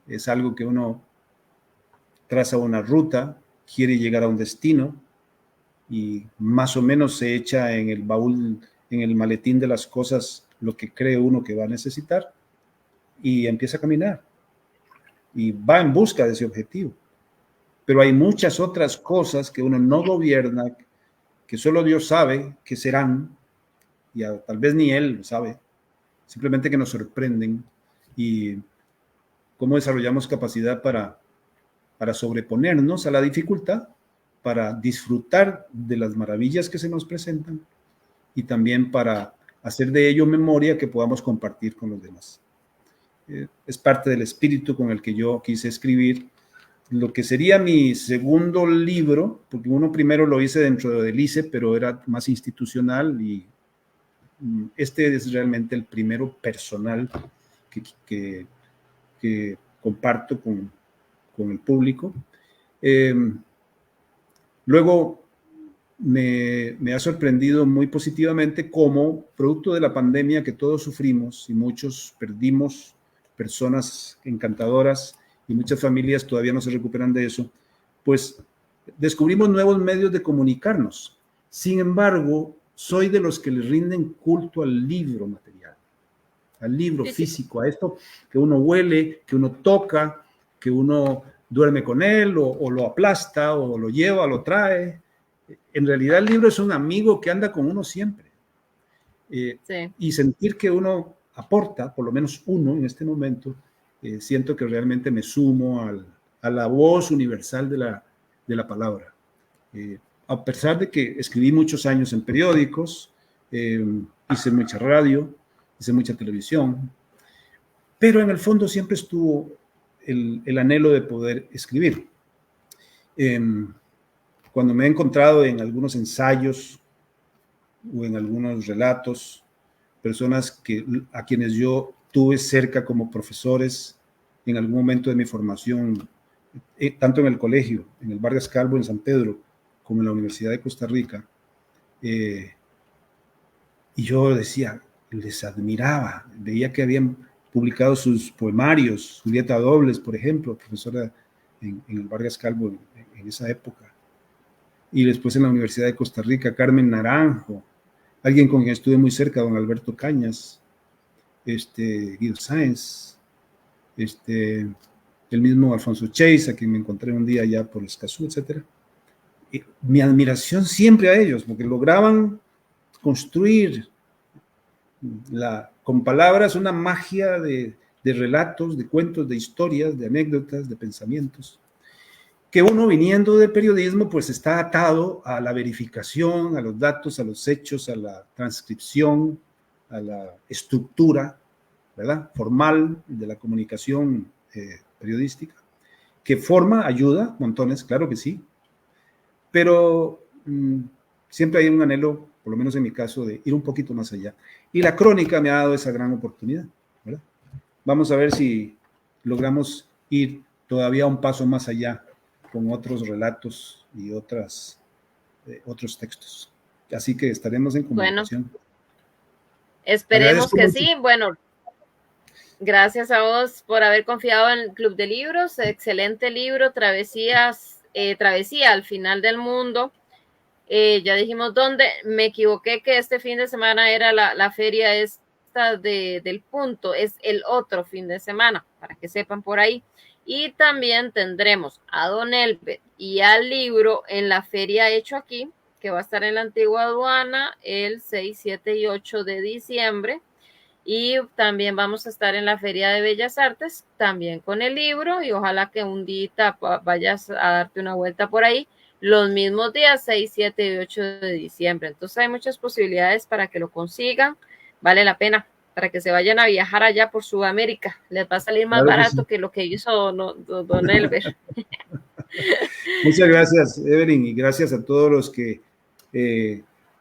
S2: Es algo que uno traza una ruta, quiere llegar a un destino y más o menos se echa en el baúl, en el maletín de las cosas, lo que cree uno que va a necesitar y empieza a caminar y va en busca de ese objetivo. Pero hay muchas otras cosas que uno no gobierna, que solo Dios sabe que serán, y tal vez ni Él lo sabe, simplemente que nos sorprenden y cómo desarrollamos capacidad para sobreponernos a la dificultad, para disfrutar de las maravillas que se nos presentan y también para hacer de ello memoria que podamos compartir con los demás. Es parte del espíritu con el que yo quise escribir lo que sería mi segundo libro, porque uno primero lo hice dentro del ICE, pero era más institucional y este es realmente el primero personal que comparto con el público. Luego me ha sorprendido muy positivamente cómo, producto de la pandemia que todos sufrimos y muchos perdimos personas encantadoras y muchas familias todavía no se recuperan de eso, pues descubrimos nuevos medios de comunicarnos. Sin embargo, soy de los que le rinden culto al libro material, al libro
S1: Sí, sí.
S2: físico, a esto que uno huele, que uno toca, que uno duerme con él o lo aplasta o lo lleva, lo trae. En realidad el libro es un amigo que anda con uno siempre.
S1: Sí.
S2: Y sentir que uno aporta, por lo menos uno en este momento, siento que realmente me sumo a la voz universal de la palabra. A pesar de que escribí muchos años en periódicos, hice mucha radio, hice mucha televisión, pero en el fondo siempre estuvo el anhelo de poder escribir. Cuando me he encontrado en algunos ensayos o en algunos relatos, personas a quienes yo tuve cerca como profesores en algún momento de mi formación, tanto en el colegio, en el Vargas Calvo en San Pedro, como en la Universidad de Costa Rica, y yo decía, les admiraba, veía que habían publicado sus poemarios, Julieta Dobles, por ejemplo, profesora en el Vargas Calvo en esa época. Y después en la Universidad de Costa Rica, Carmen Naranjo, alguien con quien estuve muy cerca, don Alberto Cañas, Guido Sáenz, el mismo Alfonso Chase, a quien me encontré un día ya por Escazú, etc. Mi admiración siempre a ellos, porque lograban construir con palabras una magia de relatos, de cuentos, de historias, de anécdotas, de pensamientos, que uno viniendo de periodismo pues está atado a la verificación, a los datos, a los hechos, a la transcripción, a la estructura, ¿verdad?, formal de la comunicación periodística, que forma, ayuda, montones, claro que sí, pero siempre hay un anhelo, por lo menos en mi caso, de ir un poquito más allá. Y la crónica me ha dado esa gran oportunidad, ¿verdad? Vamos a ver si logramos ir todavía un paso más allá con otros relatos y otros textos. Así que estaremos en comunicación.
S1: Bueno, esperemos que sí. Bueno, gracias a vos por haber confiado en el Club de Libros. Excelente libro, Travesía al final del mundo. Ya dijimos dónde. Me equivoqué que este fin de semana era la feria esta del punto. Es el otro fin de semana, para que sepan por ahí. Y también tendremos a Don Elbert y al libro en la feria Hecho Aquí, que va a estar en la Antigua Aduana el 6, 7 y 8 de diciembre. Y también vamos a estar en la Feria de Bellas Artes, también con el libro, y ojalá que un día vayas a darte una vuelta por ahí, los mismos días, 6, 7 y 8 de diciembre. Entonces hay muchas posibilidades para que lo consigan, vale la pena, para que se vayan a viajar allá por Sudamérica. Les va a salir más barato que lo que hizo don Elber.
S2: Muchas gracias, Evelyn, y gracias a todos los que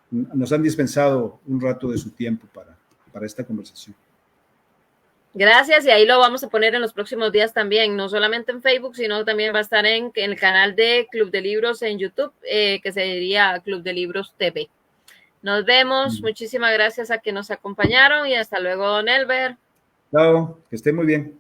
S2: nos han dispensado un rato de su tiempo para esta conversación.
S1: Gracias, y ahí lo vamos a poner en los próximos días también, no solamente en Facebook, sino también va a estar en el canal de Club de Libros en YouTube, que sería Club de Libros TV. Nos vemos, muchísimas gracias a que nos acompañaron y hasta luego, don Elber.
S2: Chao, que esté muy bien.